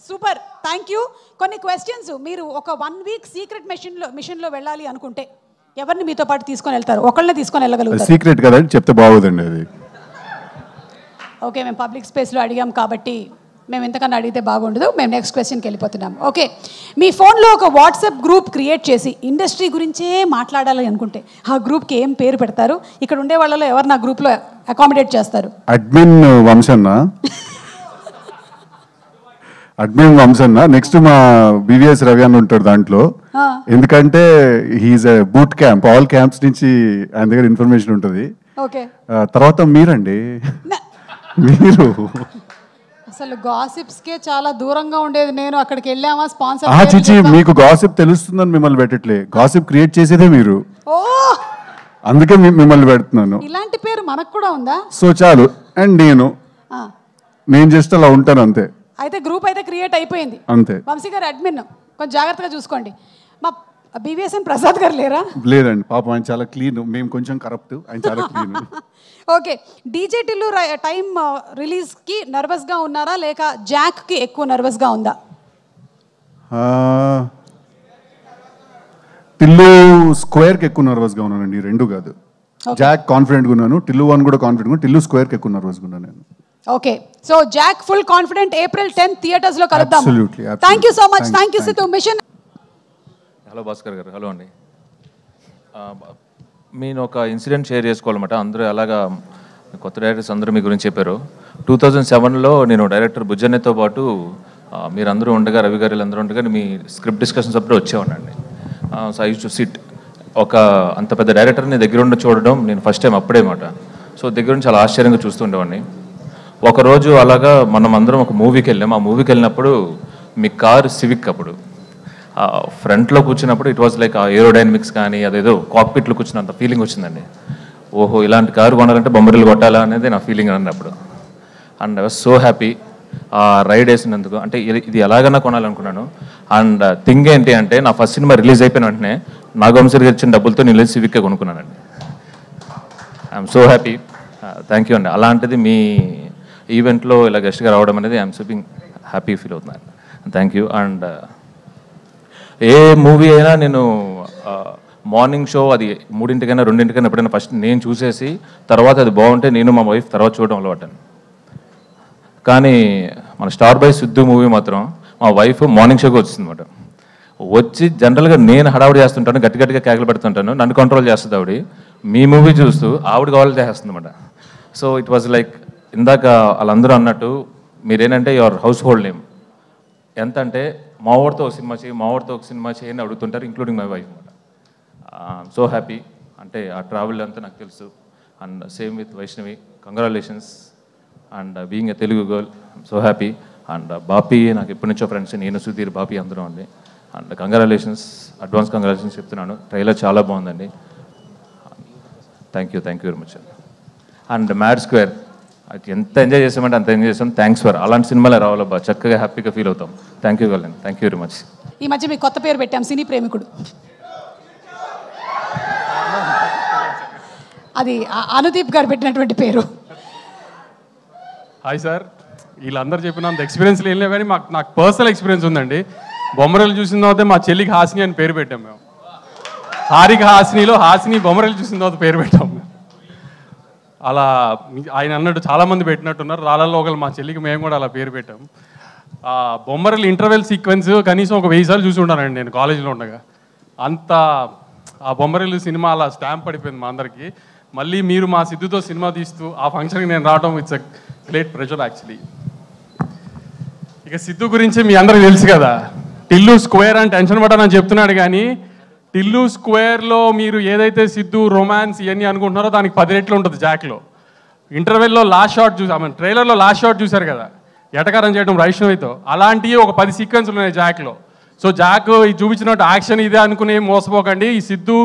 super, thank you. కొన్ని క్వశ్చన్స్, మీరు ఒక 1 వీక్ సీక్రెట్ మిషన్లో వెళ్ళాలి అనుకుంటే ఎవరిని మీతో పాటు తీసుకొని వెళ్తారు? ఒకళ్ళనే తీసుకొని వెళ్ళగలుగుతారు? సీక్రెట్ కదండి, చెప్తే బాగోదండి అది. ఓకే, మేము పబ్లిక్ స్పేస్లో అడిగాం కాబట్టి మేము ఎంతకన్నా అడిగితే బాగుండదు. మేము నెక్స్ట్ క్వశ్చన్కి వెళ్ళిపోతున్నాం. ఓకే, మీ ఫోన్లో ఒక వాట్సాప్ గ్రూప్ క్రియేట్ చేసి ఇండస్ట్రీ గురించే మాట్లాడాలి అనుకుంటే ఆ గ్రూప్కి ఏం పేరు పెడతారు? ఇక్కడ ఉండే వాళ్ళలో ఎవరు నా గ్రూప్లో అకామిడేట్ చేస్తారు? అడ్మిన్ వంశన్న. నెక్స్ట్ మా బివిఎస్ రవి అని ఉంటాడు దాంట్లో. ఎందుకంటే he's boot camp, all camps నుంచి ఆయన దగ్గర ఇన్ఫర్మేషన్ ఉంటుంది. ఓకే, తర్వాత మీరండి, మీరు అసలు గాసిప్స్కే చాలా దూరంగా ఉండేది నేను. అక్కడికి వెళ్ళామా స్పాన్సర్ చిచి, మీకు గాసిప్ తెలుస్తుందని మిమ్మల్ని పెట్టట్లే, గాసిప్ క్రియేట్ చేసేదే మీరు. ఓ, అందుకే మిమ్మల్ని పెడుతున్నాను. ఇలాంటి పేరు మనకు కూడా ఉందా? సో చాలు. అండ్ నేను జస్ట్ అలా ఉంటాను అంతే. అయితే గ్రూప్ అయితే క్రియేట్ అయిపోయింది అంతే. వంశీ గారు అడ్మిన్, కొంచెం జాగ్రత్తగా చూసుకోండి. మా బివిఎస్ఎన్ ప్రసాద్ గారు లేరా? లేదండి, పాపం ఆయన చాలా క్లీన్, మేము కొంచెం కరప్ట్, ఆయన చాలా clean. Okay, DJ Tillu time రిలీజ్కి నర్వస్గా ఉన్నారా లేక జాక్కి ఎక్కువ నర్వస్గా ఉందా? టిల్లు స్క్వేర్కి ఎక్కువ నర్వస్గా ఉన్నానండి, రెండు కాదు. జాక్ కాన్ఫిడెంట్గా ఉన్నాను, టిల్లు 1 కూడా కాన్ఫిడెంట్గా, టిల్లు స్క్వేర్కి ఎక్కువ నర్వస్గా ఉన్నాను నేను. Okay, so Jack full confident. April 10th theatres లో కలుద్దాం. Thank you so much. Thank you Sithu. Mission. Hello Bhaskar garu. Hello అండి. నేను ఒక ఇన్సిడెంట్ షేర్ చేసుకోవాలన్నమాట. అందరూ అలాగా కొత్త డైరెక్టర్స్ అందరూ మీ గురించి చెప్పారు. 2007లో నేను డైరెక్టర్ బుజ్జన్నతో పాటు మీరందరూ ఉండగా, రవి గారు అందరూ ఉండగా మీ స్క్రిప్ట్ డిస్కషన్స్ అప్పుడు వచ్చేవాడినండి. So I use to sit. ఒక అంత పెద్ద డైరెక్టర్ని దగ్గర ఉండి చూడడం నేను ఫస్ట్ టైం అప్పుడే మాట. సో దగ్గర నుంచి చాలా ఆశ్చర్యంగా చూస్తుండేవాడిని. ఒకరోజు అలాగా మనం అందరం ఒక మూవీకి వెళ్ళాం. ఆ మూవీకి వెళ్ళినప్పుడు మీ కార్ సివిక్, అప్పుడు ఫ్రంట్లో కూర్చున్నప్పుడు ఇట్ వాజ్ లైక్ ఆ ఏరోడైనమిక్స్ కానీ అదేదో కాక్పిట్లో కూర్చున్నంత ఫీలింగ్ వచ్చిందండి. ఓహో, ఇలాంటి కారు కొనాలంటే బొమ్మరిలు కొట్టాలా అనేది నా ఫీలింగ్ అన్నప్పుడు. And I was so happy ఆ రైడ్ వేసినందుకు. అంటే ఇది ఎలాగైనా కొనాలనుకున్నాను. అండ్ థింగ్ ఏంటి అంటే, నా ఫస్ట్ సినిమా రిలీజ్ అయిపోయిన వెంటనే నాగవంశీ గారు ఇచ్చిన డబ్బులతో నేను వెళ్ళి సివిక్గా కొనుక్కున్నానండి. I'm so happy. Thank you అండి. అలాంటిది మీ ఈవెంట్లో ఇలా గెస్ట్గా రావడం అనేది ఐఎమ్ సూపింగ్ హ్యాపీ ఫీల్ అవుతున్నాను. థ్యాంక్ యూ. అండ్ ఏ మూవీ అయినా నేను మార్నింగ్ షో అది 3:00కైనా 2:00కైనా ఎప్పుడైనా ఫస్ట్ నేను చూసేసి తర్వాత అది బాగుంటే నేను మా వైఫ్ తర్వాత చూడడం అలవాటాను. కానీ మన స్టార్ బై సిద్ధు మూవీ మాత్రం మా వైఫ్ మార్నింగ్ షోకి వచ్చింది అనమాట. వచ్చి జనరల్గా నేను హడావుడి చేస్తుంటాను, గట్టిగా కేకలు పెడుతుంటాను, నన్ను కంట్రోల్ చేస్తుంది ఆవిడ. మీ మూవీ చూస్తూ ఆవిడ కావాలి చేస్తుంది అనమాట. సో ఇట్ వాజ్ లైక్, ఇందాక వాళ్ళందరూ అన్నట్టు మీరేంటంటే యువర్ హౌస్ హోల్డ్ నేమ్. ఎంత అంటే మావాడితో ఒక సినిమా చేయి, మావాడితో ఒక సినిమా చేయని అడుగుతుంటారు, ఇంక్లూడింగ్ మై వైఫ్ అనమాట. So happy. అంటే ఆ ట్రావెల్ అంతా నాకు తెలుసు. And same with Vaishnavi, congratulations. And being a Telugu girl, so happy. And Bapi నాకు ఎప్పటి నుంచో ఫ్రెండ్స్, నేను సుధీర్ బాపీ అందరం అండి. అండ్ కంగ్రాచులేషన్స్, అడ్వాన్స్ కంగ్రాచులేషన్స్ చెప్తున్నాను. ట్రైలర్ చాలా బాగుందండి. Thank you very much. And mad square అది ఎంత ఎంజాయ్ చేసామంటే అంత ఎంజాయ్ చేసాం. థ్యాంక్స్ ఫర్ అలాంటి సినిమాలే రావాలబ్బా, చక్కగా హ్యాపీగా ఫీల్ అవుతాం. Thank you girl, thank you very much. ఈ మధ్య మీకు కొత్త పేరు పెట్టాం, సినీ ప్రేమికుడు. అది అనుదీప్ గారు పెట్టినటువంటి పేరు. హాయ్ సార్, వీళ్ళందరూ చెప్పినంత ఎక్స్పీరియన్స్ లేనిలే కానీ నాకు పర్సనల్ ఎక్స్పీరియన్స్ ఉందండి. బొమ్మరలు చూసిన తర్వాత మా చెల్లికి హాసిని అని పేరు పెట్టాం మేము. హారిక హాసినిలో హాసిని బొమ్మరలు చూసిన తర్వాత పేరు పెట్టాం మేము. అలా ఆయన అన్నట్టు చాలామంది పెట్టినట్టున్నారు. రాళ్ళల్లో ఒకళ్ళు మా చెల్లికి మేము కూడా అలా పేరు పెట్టాం. బొమ్మరలు ఇంటర్వెల్ సీక్వెన్స్ కనీసం ఒక 1000 సార్లు చూసి ఉంటానండి నేను కాలేజీలో ఉండగా. అంత ఆ బొమ్మరలు సినిమా అలా స్టాంప్ పడిపోయింది మా అందరికీ. మళ్ళీ మీరు మా సిద్ధుతో సినిమా తీస్తూ ఆ ఫంక్షన్కి నేను రావడం it's a great pressure actually. ఇక సిద్ధు గురించి మీ అందరికి తెలుసు కదా, టిల్లు స్క్వేర్ అని టెన్షన్ పడ్డానని చెప్తున్నాడు కానీ టిల్లు స్క్వేర్లో మీరు ఏదైతే సిద్ధు రొమాన్స్ ఇవన్నీ అనుకుంటున్నారో దానికి 10 రెట్లు ఉంటుంది జాక్లో. ఇంటర్వెల్లో లాస్ట్ షాట్ ట్రైలర్లో లాస్ట్ షాట్ చూశారు కదా, ఎటకారం చేయడం వైష్ణవితో, అలాంటివి ఒక 10 సీక్వెన్స్లు ఉన్నాయి జాక్లో. సో జాక్ ఇది చూపించినట్టు యాక్షన్ ఇదే అనుకుని మోసపోకండి. ఈ సిద్ధు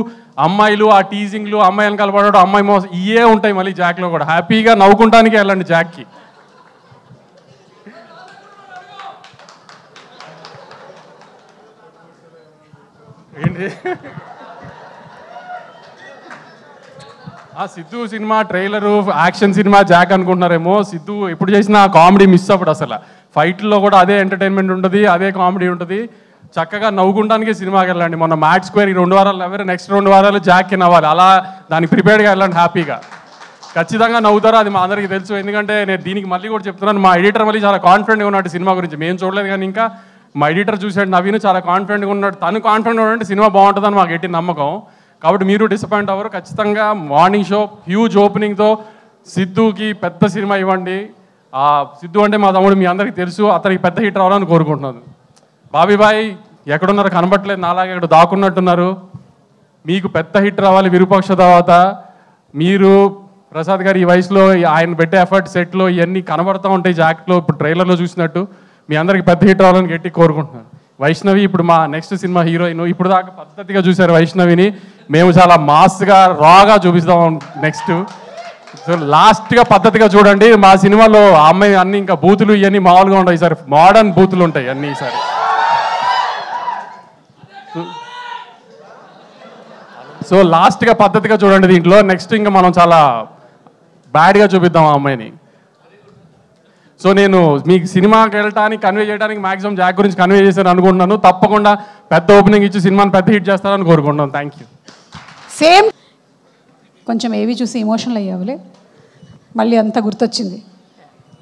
అమ్మాయిలు, ఆ టీజింగ్లు, అమ్మాయిలను కలపడడం, అమ్మాయి మోసం ఇవే ఉంటాయి మళ్ళీ జాక్లో కూడా. హ్యాపీగా నవ్వుకుంటానికే వెళ్ళండి జాక్కి. ఏంటి ఆ Siddhu cinema trailer action cinema Jack అనుకుంటున్నారేమో. సిద్ధు ఎప్పుడు చేసినా కామెడీ మిస్ అవ్వడు అసలు. ఫైట్లో కూడా అదే ఎంటర్టైన్మెంట్ ఉంటుంది, అదే కామెడీ ఉంటుంది. చక్కగా నవ్వుకుంటానికి సినిమాకి వెళ్ళండి. మొన్న మ్యాట్ స్క్వేర్ ఈ 2 వారాలు నవ్వారు, నెక్స్ట్ 2 వారాలు జాక్కి నవ్వాలి. అలా దానికి ప్రిపేర్డ్గా వెళ్ళండి హ్యాపీగా. ఖచ్చితంగా నవ్వుతారు, అది మా అందరికీ తెలుసు. ఎందుకంటే నేను దీనికి మళ్ళీ కూడా చెప్తున్నాను, మా ఎడిటర్ మళ్ళీ చాలా కాన్ఫిడెంట్గా ఉన్నాడు సినిమా గురించి. మేము చూడలేదు కానీ ఇంకా మా ఎడిటర్ చూసాడు, నవీన్ చాలా కాన్ఫిడెంట్గా ఉన్నాడు. తను కాన్ఫిడెంట్గా ఉన్నాడంటే సినిమా బాగుంటుందని మాకు ఎట్టి నమ్మకం. కాబట్టి మీరు డిసప్పాయింట్ అవ్వరు. ఖచ్చితంగా మార్నింగ్ షో హ్యూజ్ ఓపెనింగ్తో సిద్ధుకి పెద్ద సినిమా ఇవ్వండి. సిద్ధు అంటే మా తమ్ముడు, మీ అందరికీ తెలుసు. అతనికి పెద్ద హిట్ రావాలని కోరుకుంటున్నాను. బాబీబాయ్ ఎక్కడున్నారు, కనబట్టలేదు, నాలాగే ఇక్కడ దాక్కున్నట్టున్నారు. మీకు పెద్ద హిట్ రావాలి విరూపాక్ష తర్వాత. మీరు ప్రసాద్ గారు ఈ వయసులో ఆయన పెట్టే ఎఫర్ట్ సెట్లో ఇవన్నీ కనబడుతూ ఉంటాయి జాక్ట్లో, ఇప్పుడు ట్రైలర్లో చూసినట్టు. మీ అందరికీ పెద్ద హిట్ రావాలని గట్టి కోరుకుంటున్నాను. వైష్ణవి ఇప్పుడు మా నెక్స్ట్ సినిమా హీరోయిన్. ఇప్పుడు దాకా పద్ధతిగా చూశారు వైష్ణవిని, మేము చాలా మాస్గా రాగా చూపిస్తాం నెక్స్ట్. సో లాస్ట్గా పద్ధతిగా చూడండి. మా సినిమాలో ఆ అమ్మాయి అన్ని ఇంకా బూతులు ఇవన్నీ మామూలుగా ఉంటాయి సార్, మోడర్న్ బూతులు ఉంటాయి అన్నీ ఈసారి. సో లాస్ట్గా పద్ధతిగా చూడండి దీంట్లో. నెక్స్ట్ ఇంకా మనం చాలా బ్యాడ్గా చూపిద్దాం ఆ అమ్మాయిని. సో నేను మీకు సినిమాకి వెళ్ళటానికి కన్వే చేయడానికి మ్యాక్సిమం జాక్ గురించి కన్వే చేశాను అనుకుంటున్నాను. తప్పకుండా పెద్ద ఓపెనింగ్ ఇచ్చి సినిమాని పెద్ద హిట్ చేస్తారని కోరుకుంటున్నాను. Thank you. సేమ్ కొంచెం ఏవి చూసి ఎమోషనల్ అయ్యావులే, మళ్ళీ అంతా గుర్తొచ్చింది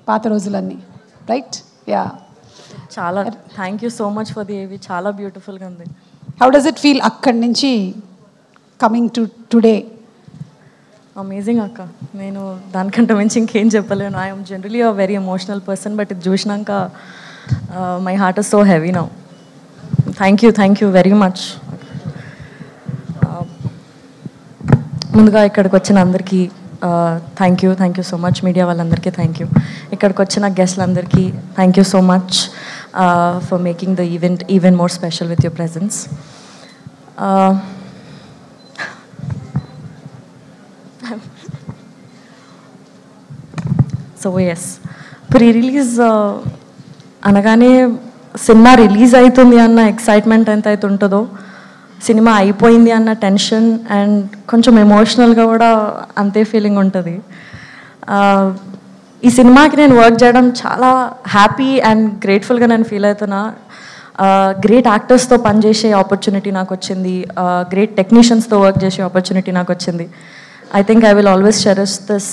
పాత రోజులన్నీ, రైట్? యా, చాలా thank you so much for the ఏవి, చాలా బ్యూటిఫుల్గా ఉంది. హౌ డస్ ఇట్ ఫీల్ అక్కడి నుంచి కమింగ్ టు టుడే? అమేజింగ్ అక్క, నేను దానికంటే మించి ఇంకేం చెప్పలేను. I'm generally a very emotional person, but ఇది చూసినాక my heart is so heavy now. Thank you very much. ముందుగా ఇక్కడికి వచ్చిన అందరికీ thank you so much. Media వాళ్ళందరికీ థ్యాంక్ యూ. ఇక్కడికి వచ్చిన గెస్ట్లందరికీ thank you so much for making the event even more special with your presence. So yes, pre release అనగానే సినిమా రిలీజ్ అవుతుంది అన్న ఎక్సైట్మెంట్ ఎంత అయితే ఉంటుందో, సినిమా అయిపోయింది అన్న టెన్షన్ అండ్ కొంచెం ఎమోషనల్గా కూడా అంతే ఫీలింగ్ ఉంటుంది. ఈ సినిమాకి నేను వర్క్ చేయడం చాలా హ్యాపీ అండ్ గ్రేట్ఫుల్గా నేను ఫీల్ అవుతున్నా. గ్రేట్ యాక్టర్స్తో పనిచేసే ఆపర్చునిటీ నాకు వచ్చింది, గ్రేట్ టెక్నీషియన్స్తో వర్క్ చేసే ఆపర్చునిటీ నాకు వచ్చింది. I think I will always cherish this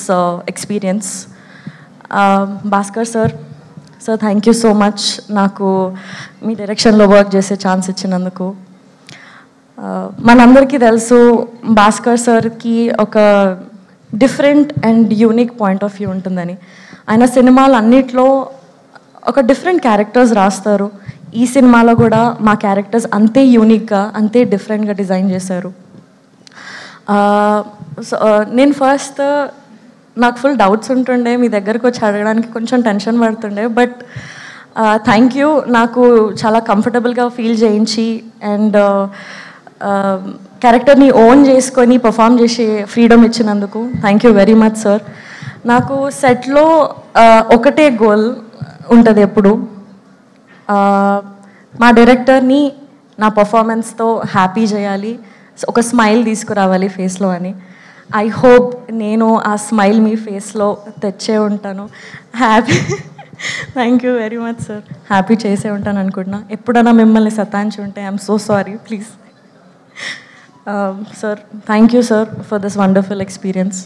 experience. Bhaskar sir thank you so much నాకు మీ డైరెక్షన్లో వర్క్ చేసే ఛాన్స్ ఇచ్చినందుకు. మనందరికీ తెలుసు భాస్కర్ సార్కి ఒక different and unique point of view ఉంటుందని. ఆయన సినిమాలు అన్నిట్లో ఒక డిఫరెంట్ క్యారెక్టర్స్ రాస్తారు. ఈ సినిమాలో కూడా మా క్యారెక్టర్స్ అంతే యూనిక్గా అంతే డిఫరెంట్గా డిజైన్ చేశారు. నేను ఫస్ట్ నాకు ఫుల్ డౌట్స్ ఉంటుండే, మీ దగ్గరకు వచ్చి అడగడానికి కొంచెం టెన్షన్ పడుతుండే. బట్ థ్యాంక్ యూ, నాకు చాలా కంఫర్టబుల్గా ఫీల్ చేయించి అండ్ క్యారెక్టర్ని ఓన్ చేసుకొని పర్ఫామ్ చేసే ఫ్రీడమ్ ఇచ్చినందుకు thank you very much sir. నాకు సెట్లో ఒకటే గోల్ ఉంటుంది ఎప్పుడు, మా డైరెక్టర్ని నా పర్ఫార్మెన్స్తో హ్యాపీ చేయాలి, ఒక స్మైల్ తీసుకురావాలి ఫేస్లో అని. ఐ హోప్ నేను ఆ స్మైల్ మీ ఫేస్లో తెచ్చే ఉంటాను. Happy thank you very much sir. Happy చేసే ఉంటాను అనుకుంటున్నా. ఎప్పుడైనా మిమ్మల్ని సతాయించి ఉంటే I'm so sorry, please. Sir thank you sir for this wonderful experience.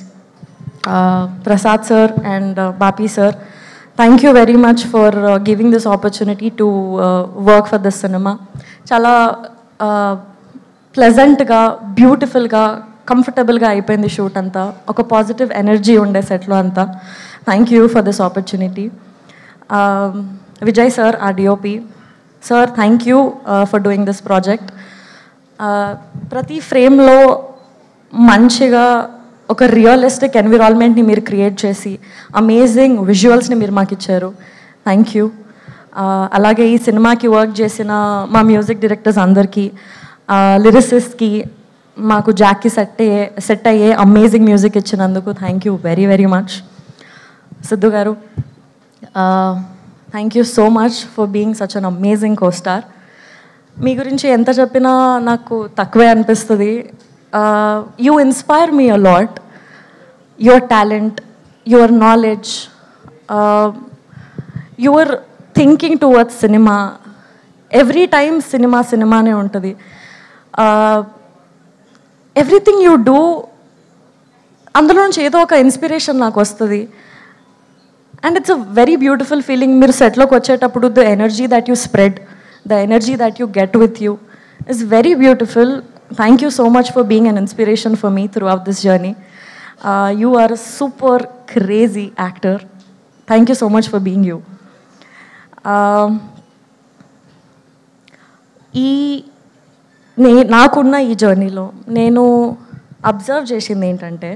Prasad sir and Bapi sir, thank you very much for giving this opportunity to work for this cinema. చాలా ప్లెజెంట్గా బ్యూటిఫుల్గా కంఫర్టబుల్గా అయిపోయింది షూట్ అంతా. ఒక పాజిటివ్ ఎనర్జీ ఉండే సెట్లో అంతా. Thank you for this opportunity. Vijay sir our DOP sir, thank you for doing this project. ప్రతి ఫ్రేమ్లో మంచిగా ఒక రియలిస్టిక్ ఎన్విరాన్మెంట్ని మీరు క్రియేట్ చేసి అమేజింగ్ విజువల్స్ని మీరు మాకు ఇచ్చారు. Thank you. అలాగే ఈ సినిమాకి వర్క్ చేసిన మా మ్యూజిక్ డైరెక్టర్స్ అందరికీ, లిరిసిస్ట్కి, మాకు జాక్కి సెట్ అయ్యే అమేజింగ్ మ్యూజిక్ ఇచ్చినందుకు thank you very very much. Siddhu garu, thank you so much for being such an amazing costar. మీ గురించి ఎంత చెప్పినా నాకు తక్కువే అనిపిస్తుంది. You inspire me a lot. your talent, your knowledge, your thinking towards cinema. Every time cinema ne untadi. Everything you do, అందులో నుంచి ఏదో ఒక ఇన్స్పిరేషన్ నాకు వస్తుంది. And it's a very beautiful feeling. మీరు సెట్లోకి వచ్చేటప్పుడు the energy that you spread, the energy that you get with you is very beautiful. Thank you so much for being an inspiration for me throughout this journey. You are a super crazy actor. Thank you so much for being you. నాకున్న ఈ జర్నీలో నేను observe చేసింది ఏంటంటే,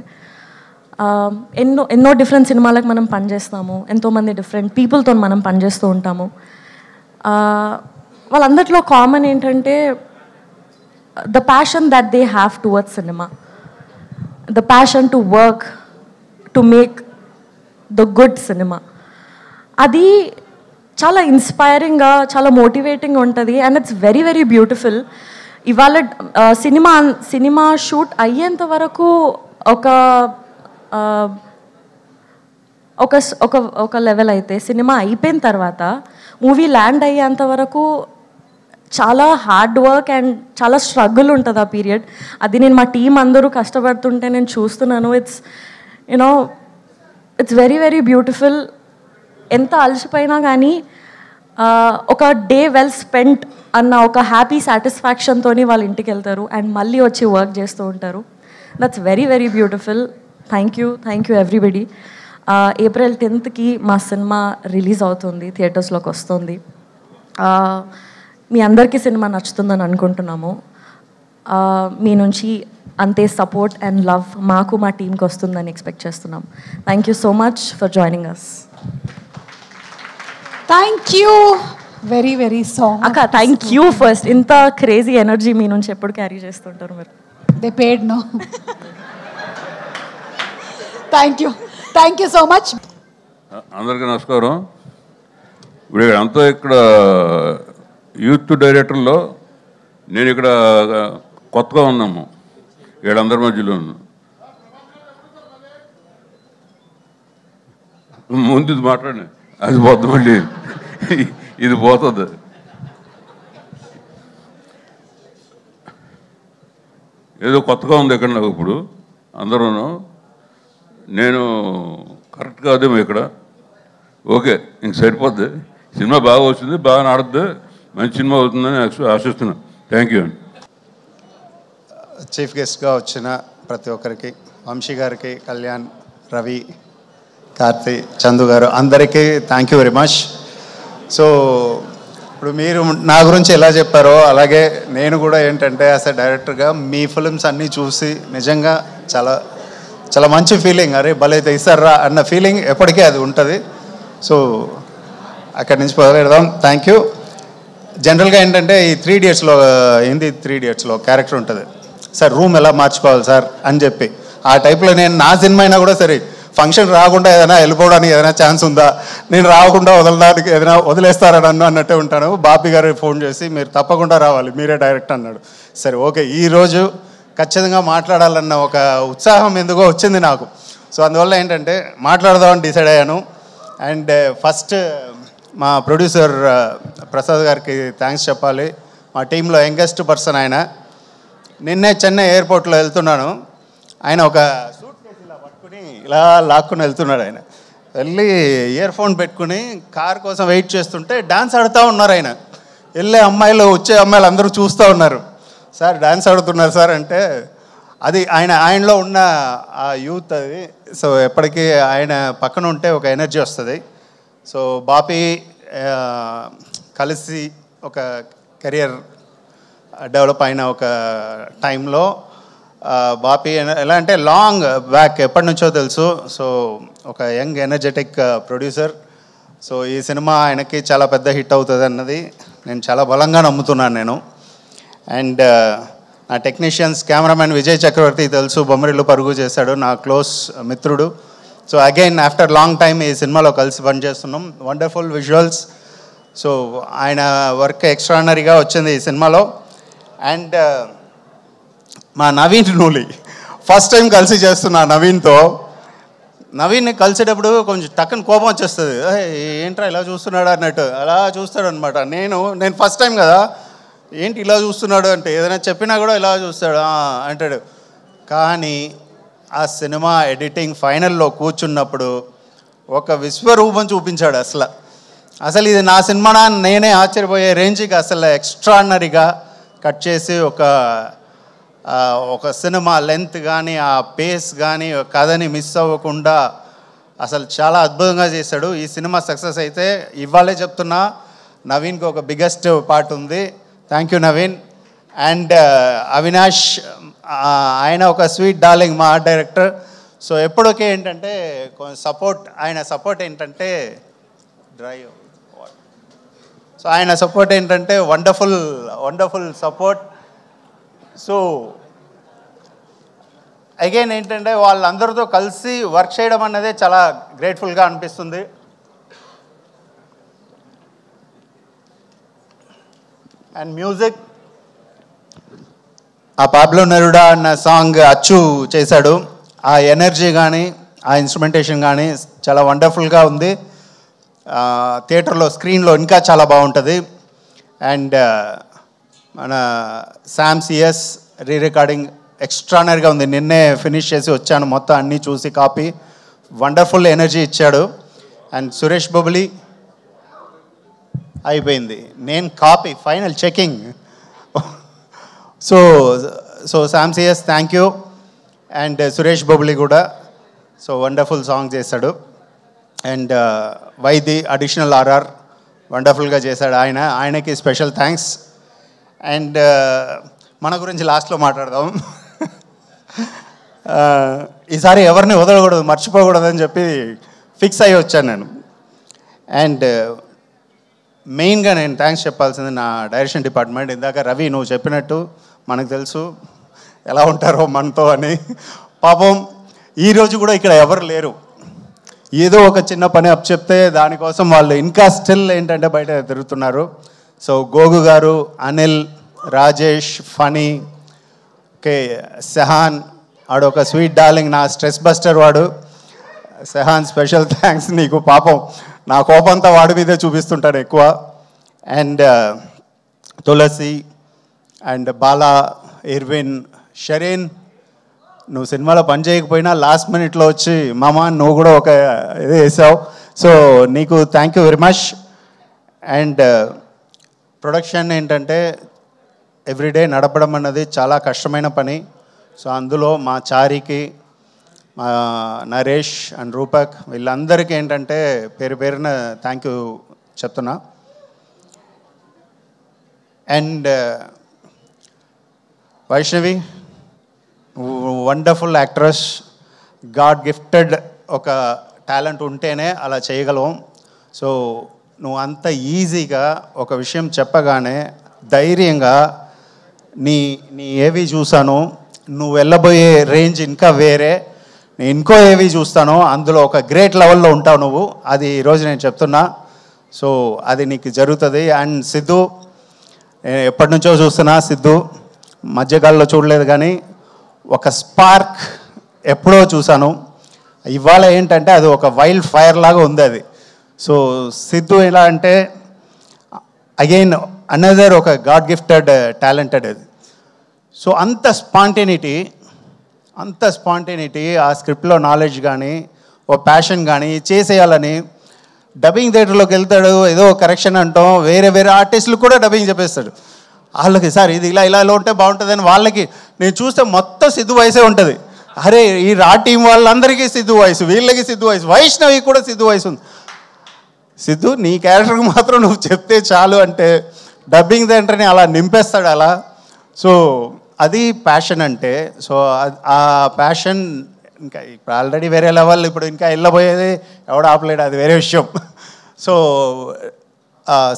ఎన్నో different సినిమాలకు మనం పనిచేస్తాము, ఎంతోమంది డిఫరెంట్ పీపుల్తో మనం పనిచేస్తూ ఉంటాము. వాళ్ళందరిలో కామన్ ఏంటంటే the passion that they have towards cinema, the passion to work to make the good cinema. అది చాలా ఇన్స్పైరింగ్గా, చాలా మోటివేటింగ్ ఉంటుంది. And it's very very beautiful. ఇవాళ సినిమా షూట్ అయ్యేంత వరకు ఒక లెవెల్ అయితే, సినిమా అయిపోయిన తర్వాత మూవీ ల్యాండ్ అయ్యేంత వరకు చాలా హార్డ్ వర్క్ అండ్ చాలా స్ట్రగుల్ ఉంటుంది ఆ పీరియడ్. అది నేను మా టీం అందరూ కష్టపడుతుంటే నేను చూస్తున్నాను. It's very very beautiful. ఎంత అలసిపోయినా కానీ ఒక డే వెల్ స్పెంట్ అన్న ఒక హ్యాపీ సాటిస్ఫాక్షన్తో వాళ్ళ ఇంటికి వెళ్తారు అండ్ మళ్ళీ వచ్చి వర్క్ చేస్తూ ఉంటారు. That's very very beautiful. Thank you everybody. April 10th మా సినిమా రిలీజ్ అవుతుంది, థియేటర్స్లోకి వస్తుంది. మీ అందరికీ సినిమా నచ్చుతుందని అనుకుంటున్నాము. మీ నుంచి అంతే సపోర్ట్ అండ్ లవ్ మాకు మా టీంకి వస్తుందని ఎక్స్పెక్ట్ చేస్తున్నాం. Thank you so much for joining us. Thank you very very so అక్క. Thank you first. ఇంత క్రేజీ ఎనర్జీ మీ నుంచి ఎప్పుడు క్యారీ చేస్తుంటారు మీరు. They paid no. Thank you so much. అందరికీ నమస్కారం. ఇప్పుడు అంతా ఇక్కడ యూత్ డైరెక్టర్లో నేను ఇక్కడ కొత్తగా ఉన్నాము, వీళ్ళందరి మధ్యలో. ముందు ఇది మాట్లాడి అది పోతుంది, మళ్ళీ ఇది పోతుంది. ఏదో కొత్తగా ఉంది ఇక్కడ నాకు ఇప్పుడు అందరూ. నేను కరెక్ట్ కాదేమో ఇక్కడ. ఓకే, ఇంక సరిపోద్ది. సినిమా బాగా వచ్చింది, బాగా ఆడుద్ది, మంచి సినిమా అవుతుందని ఆశిస్తున్నాను. థ్యాంక్ యూ అండి. చీఫ్ గెస్ట్గా వచ్చిన ప్రతి ఒక్కరికి, వంశీ గారికి, కళ్యాణ్, రవి, కార్తీ, చందు గారు, అందరికీ thank you very much. So ఇప్పుడు మీరు నా గురించి ఎలా చెప్పారో అలాగే నేను కూడా ఏంటంటే యాజ్ ఎ డైరెక్టర్గా మీ ఫిల్మ్స్ అన్నీ చూసి నిజంగా చాలా చాలా మంచి ఫీలింగ్, అరే భలే తీసారా అన్న ఫీలింగ్ ఎప్పటికీ అది ఉంటుంది. సో అక్కడి నుంచి మొదలెడదాం. Thank you. జనరల్గా ఏంటంటే ఈ 3 Idiotsలో హిందీ 3 Idiotsలో క్యారెక్టర్ ఉంటుంది, సార్ రూమ్ ఎలా మార్చుకోవాలి సార్ అని చెప్పి. ఆ టైప్లో నేను నా సినిమా అయినా కూడా సరే ఫంక్షన్ రాకుండా ఏదైనా వెళ్ళిపోవడానికి ఏదైనా ఛాన్స్ ఉందా, నేను రాకుండా వదలడానికి ఏదైనా వదిలేస్తారా నన్ను అన్నట్టే ఉంటాను. బాపి గారు ఫోన్ చేసి మీరు తప్పకుండా రావాలి, మీరే డైరెక్ట్ అన్నాడు. సరే ఓకే, ఈరోజు ఖచ్చితంగా మాట్లాడాలన్న ఒక ఉత్సాహం ఎందుకో వచ్చింది నాకు. సో అందువల్ల ఏంటంటే మాట్లాడదామని డిసైడ్ అయ్యాను. అండ్ ఫస్ట్ మా ప్రొడ్యూసర్ ప్రసాద్ గారికి థ్యాంక్స్ చెప్పాలి. మా టీంలో యంగెస్ట్ పర్సన్ ఆయన. నిన్నే చెన్నై ఎయిర్పోర్ట్లో వెళ్తున్నాను, ఆయన ఒక సూట్ కేసు ఇలా పట్టుకుని ఇలా లాక్కుని వెళ్తున్నాడు. ఆయన వెళ్ళి ఇయర్ ఫోన్ పెట్టుకుని కార్ కోసం వెయిట్ చేస్తుంటే డాన్స్ ఆడుతూ ఉన్నారు. ఆయన వెళ్ళే అమ్మాయిలు వచ్చే అమ్మాయిలు అందరూ చూస్తూ ఉన్నారు. సార్ డాన్స్ ఆడుతున్నారు సార్ అంటే అది ఆయనలో ఉన్న ఆ యూత్ అది. సో ఎప్పటికీ ఆయన పక్కన ఉంటే ఒక ఎనర్జీ వస్తుంది. సో బాపి కలిసి ఒక కెరియర్ డెవలప్ అయిన ఒక టైంలో బాపి ఎలా అంటే లాంగ్ బ్యాక్ ఎప్పటి నుంచో తెలుసు. సో ఒక యంగ్ ఎనర్జెటిక్ ప్రొడ్యూసర్. సో ఈ సినిమా ఆయనకి చాలా పెద్ద హిట్ అవుతుంది అన్నది నేను చాలా బలంగా నమ్ముతున్నాను నేను. అండ్ నా టెక్నీషియన్స్, కెమెరామెన్ విజయ్ చక్రవర్తి తెలుసు, బొమ్మరిల్లు పరుగు చేశాడు, నా క్లోజ్ మిత్రుడు. So again after long time ఈ సినిమాలో కలిసి పనిచేస్తున్నాం. Wonderful visuals. సో ఆయన వర్క్ ఎక్స్ట్రాడినరీగా వచ్చింది ఈ సినిమాలో. అండ్ మా నవీన్ నూలి ఫస్ట్ టైం కలిసి చేస్తున్నా నవీన్తో. నవీన్ని కలిసేటప్పుడు కొంచెం టక్కన కోపం వచ్చేస్తుంది, ఏంట్రా ఇలా చూస్తున్నాడు అన్నట్టు అలా చూస్తాడు అనమాట. నేను ఫస్ట్ టైం కదా, ఏంటి ఇలా చూస్తున్నాడు అంటే ఏదైనా చెప్పినా కూడా ఇలా చూస్తాడు అంటాడు. కానీ ఆ సినిమా ఎడిటింగ్ ఫైనల్లో కూర్చున్నప్పుడు ఒక విశ్వరూపం చూపించాడు. అసలు ఇది నా సినిమానా నేనే ఆశ్చర్యపోయే రేంజ్కి అసలు ఎక్స్ట్రాడినరీగా కట్ చేసి ఒక సినిమా లెంత్ కానీ ఆ పేస్ కానీ కథని మిస్ అవ్వకుండా అసలు చాలా అద్భుతంగా చేశాడు. ఈ సినిమా సక్సెస్ అయితే ఇవాళే చెప్తున్నా, నవీన్కి ఒక బిగ్గెస్ట్ పార్ట్ ఉంది. Thank you Naveen. And Avinash ఆయన ఒక స్వీట్ డార్లింగ్ మా ఆర్ట్ డైరెక్టర్. సో ఎప్పటికే ఏంటంటే ఆయన సపోర్ట్ ఏంటంటే డ్రైవ్. సో ఆయన సపోర్ట్ ఏంటంటే వండర్ఫుల్ సపోర్ట్. సో అగైన్ ఏంటంటే వాళ్ళందరితో కలిసి వర్క్ చేయడం అన్నదే చాలా గ్రేట్ఫుల్గా అనిపిస్తుంది. అండ్ మ్యూజిక్ ఆ పాబ్లో నెరుడా అన్న సాంగ్ అచ్చు చేశాడు. ఆ ఎనర్జీ కానీ ఆ ఇన్స్ట్రుమెంటేషన్ కానీ చాలా వండర్ఫుల్గా ఉంది. థియేటర్లో స్క్రీన్లో ఇంకా చాలా బాగుంటుంది. అండ్ మన శామ్ సిఎస్ రీ రికార్డింగ్ ఎక్స్ట్రానరీగా ఉంది. నిన్నే ఫినిష్ చేసి వచ్చాను, మొత్తం అన్నీ చూసి కాపీ వండర్ఫుల్ ఎనర్జీ ఇచ్చాడు. అండ్ సురేష్ బొబులి అయిపోయింది, నేను copy final checking. So Sam CS thank you. And Suresh Bobbili కూడా సో వండర్ఫుల్ సాంగ్ చేశాడు. అండ్ వైది అడిషనల్ ఆర్ఆర్ వండర్ఫుల్గా చేశాడు, ఆయనకి స్పెషల్ థ్యాంక్స్. అండ్ మన గురించి లాస్ట్లో మాట్లాడదాం. ఈసారి ఎవరిని వదలకూడదు, మర్చిపోకూడదు అని చెప్పి ఫిక్స్ అయ్యి వచ్చాను నేను. అండ్ మెయిన్గా నేను థ్యాంక్స్ చెప్పాల్సింది నా డైరెక్షన్ డిపార్ట్మెంట్. ఇందాక రవి నువ్వు చెప్పినట్టు మనకు తెలుసు ఎలా ఉంటారో మనతో అని. పాపం ఈరోజు కూడా ఇక్కడ ఎవరు లేరు, ఏదో ఒక చిన్న పని అప్ చెప్తే దానికోసం వాళ్ళు ఇంకా స్టిల్ ఏంటంటే బయట తిరుగుతున్నారు. సో గోగు గారు, అనిల్, రాజేష్, ఫనీ, సెహాన్ ఆడొక స్వీట్ డార్లింగ్, నా స్ట్రెస్ బస్టర్ వాడు. సెహాన్ స్పెషల్ థ్యాంక్స్ నీకు. పాపం నా కోపంతా వాడి మీదే చూపిస్తుంటాడు ఎక్కువ. And Tulasi and Bala, Irwin, Shareen, నువ్వు సినిమాలో పని చేయకపోయినా లాస్ట్ మినిట్లో వచ్చి మామ నువ్వు కూడా ఒక ఇది వేసావు. సో నీకు thank you very much. And production ఏంటంటే ఎవ్రీడే నడపడం అన్నది చాలా కష్టమైన పని. సో అందులో మా చారికి, మా నరేష్ అండ్ రూపక్ వీళ్ళందరికీ ఏంటంటే పేరు పేరున థ్యాంక్ యూ చెప్తున్నా. And Vaishnavi wonderful actress, God gifted ఒక టాలెంట్ ఉంటేనే అలా చేయగలం. సో నువ్వు అంత ఈజీగా ఒక విషయం చెప్పగానే ధైర్యంగా నీ ఏవి చూసాను, నువ్వు వెళ్ళబోయే రేంజ్ ఇంకా వేరే, నేను ఇంకో ఏవి చూస్తాను అందులో ఒక గ్రేట్ లెవెల్లో ఉంటావు నువ్వు, అది ఈరోజు నేను చెప్తున్నా. సో అది నీకు జరుగుతుంది. అండ్ సిద్ధు, నేను ఎప్పటి నుంచో చూస్తున్నా సిద్ధు, మధ్యకాలంలో చూడలేదు కానీ ఒక స్పార్క్ ఎప్పుడో చూశాను. ఇవాళ ఏంటంటే అది ఒక వైల్డ్ ఫైర్ లాగా ఉంది అది. సో సిద్ధు ఎలా అంటే అగైన్ అనదర్ ఒక గాడ్ గిఫ్టెడ్ టాలెంటెడ్ అది. సో అంత స్పాంటేనిటీ ఆ స్క్రిప్ట్లో నాలెడ్జ్ కానీ ఓ ప్యాషన్ కానీ చేసేయాలని. డబ్బింగ్ థియేటర్లోకి వెళ్తాడు, ఏదో కరెక్షన్ అంటాం, వేరే ఆర్టిస్టులు కూడా డబ్బింగ్ చెప్పేస్తాడు. వాళ్ళకి సార్ ఇది ఇలా ఉంటే బాగుంటుందని వాళ్ళకి నేను చూస్తే మొత్తం సిద్ధు వయసే ఉంటుంది. అరే ఈ రా టీం వాళ్ళందరికీ సిద్ధు వయసు, వీళ్ళకి సిద్ధు వయసు, వైష్ణవి కూడా సిద్ధు వయసు ఉంది. సిద్ధు నీ క్యారెక్టర్కి మాత్రం నువ్వు చెప్తే చాలు అంటే డబ్బింగ్ థియేటర్ని అలా నింపేస్తాడు అలా. సో అది ప్యాషన్ అంటే. సో ఆ ప్యాషన్ ఇంకా ఇప్పుడు ఆల్రెడీ వేరే లెవెల్, ఇప్పుడు ఇంకా వెళ్ళబోయేది ఎవడ ఆపలేడు, అది వేరే విషయం. సో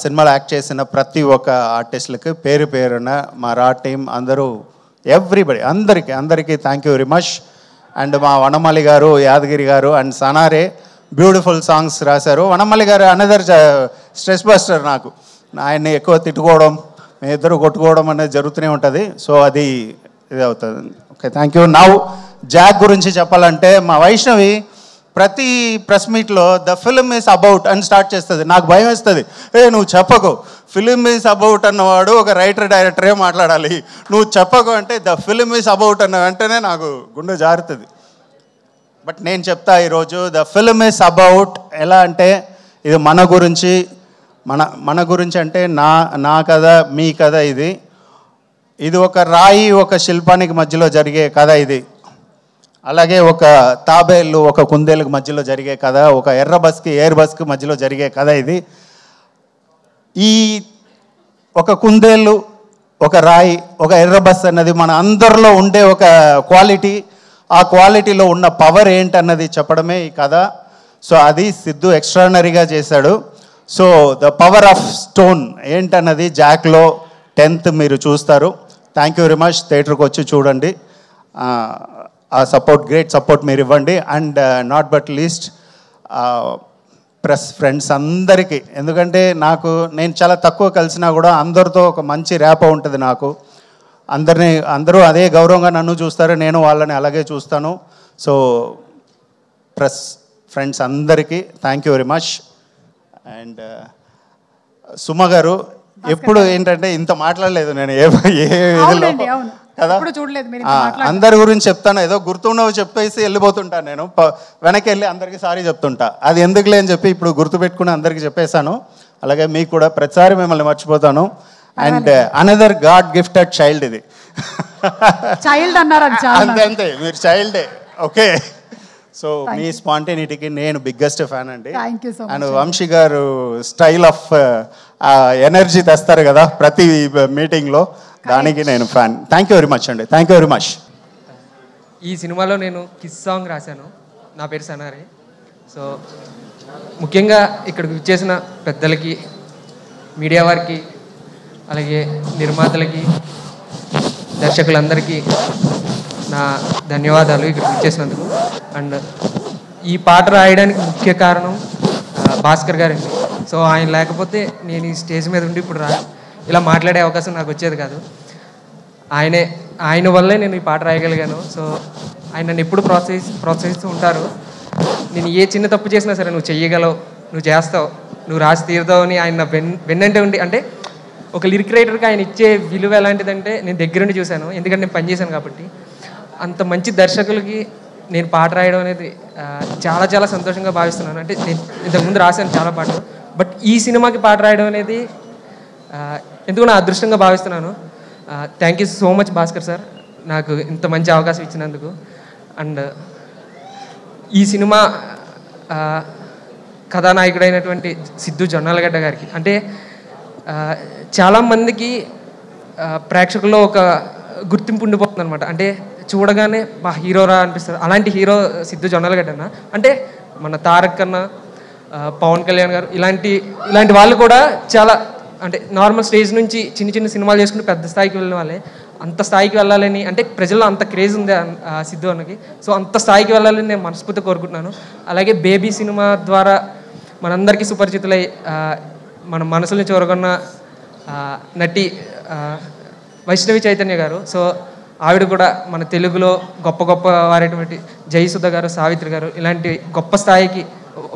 సినిమాలో యాక్ట్ చేసిన ప్రతి ఒక్క ఆర్టిస్టులకి పేరు పేరున మా రా టీం అందరూ ఎవ్రీబడి అందరికీ thank you very much. And మా వనమల్లి గారు, యాదగిరి గారు అండ్ సనారే బ్యూటిఫుల్ సాంగ్స్ రాశారు. వనమల్లి గారు అనదర్ స్ట్రెస్ బస్టర్. నాకు ఆయన్ని ఎక్కువ తిట్టుకోవడం, మేము ఇద్దరు కొట్టుకోవడం అనేది జరుగుతూనే ఉంటుంది. సో అది ఇది అవుతుంది. Okay thank you. Now Jack గురించి చెప్పాలంటే మా వైష్ణవి ప్రతి ప్రెస్ మీట్లో ద ఫిల్మ్ ఈస్ అబౌట్ అని స్టార్ట్ చేస్తుంది. నాకు భయం వేస్తుంది, నువ్వు చెప్పకు, ఫిలిం ఈజ్ అబౌట్ అన్నవాడు ఒక రైటర్ డైరెక్టరే మాట్లాడాలి, నువ్వు చెప్పకు అంటే ద ఫిలిం ఈజ్ అబౌట్ అన్న వెంటనే నాకు గుండె జారుతుంది. బట్ నేను చెప్తా ఈరోజు ద ఫిలిం ఈజ్ అబౌట్ ఎలా అంటే ఇది మన గురించి, మన గురించి అంటే నా కథ, మీ కథ. ఇది ఒక రాయి ఒక శిల్పానికి మధ్యలో జరిగే కథ ఇది. అలాగే ఒక తాబేళ్ళు ఒక కుందేలుకు మధ్యలో జరిగే కథ, ఒక ఎర్ర బస్కి ఎయిర్ బస్కి మధ్యలో జరిగే కథ ఇది. ఈ ఒక కుందేలు, ఒక రాయి, ఒక ఎర్ర బస్ అన్నది మన అందరిలో ఉండే ఒక క్వాలిటీ. ఆ క్వాలిటీలో ఉన్న పవర్ ఏంటన్నది చెప్పడమే ఈ కథ. సో అది సిద్ధు ఎక్స్ట్రాడినరీగా చేశాడు. So the power of stone ఏంటన్నది జాక్లో 10th మీరు చూస్తారు. Thank you very much. థియేటర్కి వచ్చి చూడండి. ఆ సపోర్ట్, గ్రేట్ సపోర్ట్ మీరు ఇవ్వండి. And not but least press friends అందరికీ, ఎందుకంటే నేను చాలా తక్కువ కలిసినా కూడా అందరితో ఒక మంచి ర్యాపో ఉంటుంది నాకు. అందరూ అదే గౌరవంగా నన్ను చూస్తారు, నేను వాళ్ళని అలాగే చూస్తాను. సో ప్రెస్ ఫ్రెండ్స్ అందరికీ thank you very much. And Suma గారు ఎప్పుడు ఏంటంటే ఇంత మాట్లాడలేదు నేను కదా, అందరి గురించి చెప్తాను, ఏదో గుర్తుండవు చెప్పేసి వెళ్ళిపోతుంటాను. నేను వెనక్కి వెళ్ళి అందరికీ సారీ చెప్తుంటా. అది ఎందుకులే అని చెప్పి ఇప్పుడు గుర్తుపెట్టుకుని అందరికీ చెప్పేశాను. అలాగే మీకు కూడా ప్రతిసారి మిమ్మల్ని మర్చిపోతాను. And another God gifted child ఇది. చైల్డ్ అన్నారు అంతే, మీరు చైల్డే. ఓకే, సో మీ స్పాంటేనిటీకి నేను బిగ్గెస్ట్ ఫ్యాన్ అండి. అండ్ వంశీ గారు స్టైల్ ఆఫ్ ఎనర్జీ తెస్తారు కదా ప్రతి మీటింగ్లో, దానికి నేను fan. Thank you very much అండి. Thank you very much. ఈ సినిమాలో నేను కిస్ సాంగ్ రాశాను. నా పేరు సనారే. సో ముఖ్యంగా ఇక్కడికి విచ్చేసిన పెద్దలకి, మీడియా వారికి, అలాగే నిర్మాతలకి, దర్శకులందరికీ నా ధన్యవాదాలు ఇక్కడికి విచ్చేసినందుకు. అండ్ ఈ పాట రాయడానికి ముఖ్య కారణం భాస్కర్ గారండి. సో ఆయన లేకపోతే నేను ఈ స్టేజ్ మీద ఉండి ఇప్పుడు ఇలా మాట్లాడే అవకాశం నాకు వచ్చేది కాదు. ఆయన వల్లే నేను ఈ పాట రాయగలిగాను. సో ఆయన నన్ను ఎప్పుడు ప్రోత్సహిస్తూ ఉంటారు. నేను ఏ చిన్న తప్పు చేసినా సరే నువ్వు చెయ్యగలవు, నువ్వు చేస్తావు, నువ్వు రాసి తీరుతావు అని ఆయన వెన్నంటే ఉండి, అంటే ఒక లిరిక్ రైటర్కి ఆయన ఇచ్చే విలువ ఎలాంటిదంటే నేను దగ్గరుండి చూశాను, ఎందుకంటే నేను పనిచేశాను కాబట్టి. అంత మంచి దర్శకులకి నేను పాట రాయడం అనేది చాలా చాలా సంతోషంగా భావిస్తున్నాను. అంటే నేను ఇంతకుముందు రాశాను చాలా పాటలు, బట్ ఈ సినిమాకి పాట రాయడం అనేది ఎందుకు నా అదృష్టంగా భావిస్తున్నాను. Thank you so much Bhaskar sir, నాకు ఇంత మంచి అవకాశం ఇచ్చినందుకు. అండ్ ఈ సినిమా కథానాయకుడైనటువంటి సిద్ధు జొన్నాలగడ్డ గారికి, అంటే చాలామందికి ప్రేక్షకుల్లో ఒక గుర్తింపు ఉండిపోతుంది అనమాట. అంటే చూడగానే బా హీరోరా అనిపిస్తుంది. అలాంటి హీరో సిద్ధు జొన్నాలగడ్డ అన్న. అంటే మన తారక్ అన్న, పవన్ కళ్యాణ్ గారు, ఇలాంటి వాళ్ళు కూడా చాలా, అంటే నార్మల్ స్టేజ్ నుంచి చిన్న చిన్న సినిమాలు చేసుకుంటూ పెద్ద స్థాయికి వెళ్ళిన వాళ్ళే. అంత స్థాయికి వెళ్ళాలని, అంటే ప్రజల్లో అంత క్రేజ్ ఉంది సిద్ధు అన్నకి. సో అంత స్థాయికి వెళ్ళాలని నేను మనస్ఫూర్తిగా కోరుకుంటున్నాను. అలాగే బేబీ సినిమా ద్వారా మనందరికీ సుపరిచితులై మన మనసుల్ని చూరగొన్న నటి వైష్ణవి చైతన్య గారు. సో ఆవిడ కూడా మన తెలుగులో గొప్ప గొప్ప వారైనటువంటి జయసుధ గారు, సావిత్రి గారు, ఇలాంటి గొప్ప స్థాయికి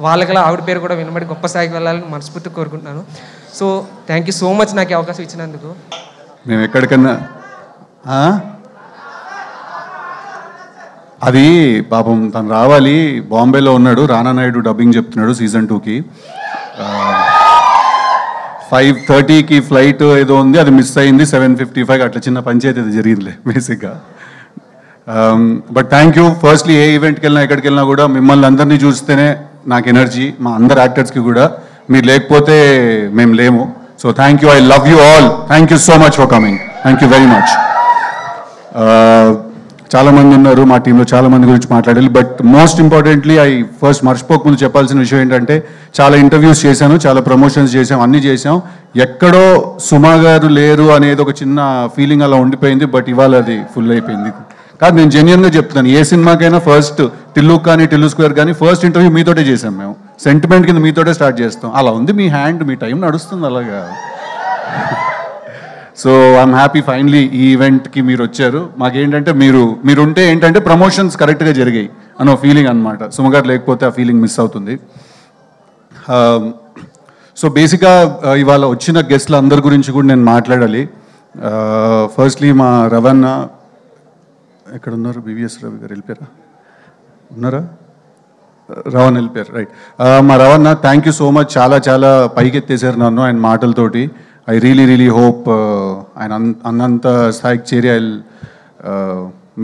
వాళ్ళకలా ఆవిడ పేరు కూడా వినబడి గొప్ప స్థాయికి వెళ్ళాలని మనస్ఫూర్తిగా కోరుకుంటున్నాను. So thank you so much నాకు అవకాశం ఇచ్చినందుకు. మేము ఎక్కడికన్నా అది పాపం తను రావాలి, బాంబేలో ఉన్నాడు, రానా నాయుడు డబ్బింగ్ చెప్తున్నాడు సీజన్ 2కి. 5:30కి ఫ్లైట్ ఏదో ఉంది, అది మిస్ అయింది. 7:55 అట్లా చిన్న పంచాయతీ అది జరిగిందిలే బేసిక్గా. But thank you. ఫస్ట్లీ ఏ ఈవెంట్కి వెళ్ళినా ఎక్కడికి వెళ్ళినా కూడా మిమ్మల్ని అందరినీ చూస్తేనే నాకు ఎనర్జీ, మా అందరు యాక్టర్స్కి కూడా. మీరు లేకపోతే మేము లేము. So thank you, I love you all. Thank you so much for coming. Thank you very much. చాలామంది ఉన్నారు మా టీంలో, చాలామంది గురించి మాట్లాడాలి. బట్ మోస్ట్ ఇంపార్టెంట్లీ ఫస్ట్ మర్చిపోకముందు చెప్పాల్సిన విషయం ఏంటంటే, చాలా ఇంటర్వ్యూస్ చేశాను, చాలా ప్రమోషన్స్ చేసాం, అన్నీ చేసాం. ఎక్కడో సుమా గారు లేరు అనేది ఒక చిన్న ఫీలింగ్ అలా ఉండిపోయింది. బట్ ఇవాళ అది ఫుల్ అయిపోయింది. కాదు, నేను జెన్యున్గా చెప్తాను, ఏ సినిమాకైనా ఫస్ట్ టిల్లు కానీ టిల్లు స్క్వేర్ కానీ ఫస్ట్ ఇంటర్వ్యూ మీతోటే చేసాం మేము. సెంటిమెంట్ కింద మీతోటే స్టార్ట్ చేస్తాం. అలా ఉంది మీ హ్యాండ్, మీ టైం నడుస్తుంది అలాగా. సో ఐఎమ్ హ్యాపీ ఫైనలీ ఈ ఈవెంట్కి మీరు వచ్చారు. మాకేంటంటే మీరుంటే ఏంటంటే ప్రమోషన్స్ కరెక్ట్గా జరిగాయి అనే ఫీలింగ్ అనమాట. సుమగారు లేకపోతే ఆ ఫీలింగ్ మిస్ అవుతుంది. సో బేసిక్గా ఇవాళ వచ్చిన గెస్ట్ల అందరి గురించి కూడా నేను మాట్లాడాలి. ఫస్ట్లీ మా రవణ ఎక్కడ ఉన్నారు? బివిఎస్ రవి గారు వెళ్ళిపోయారా? ఉన్నారా? రవణ వెళ్ళిపోయారు, రైట్. మా రవణ, థ్యాంక్ యూ సో మచ్. చాలా చాలా పైకెత్తేసారు నన్ను ఆయన మాటలతోటి. ఐ రియలీ హోప్ ఆయన అన్నంత స్థాయికి చేరి I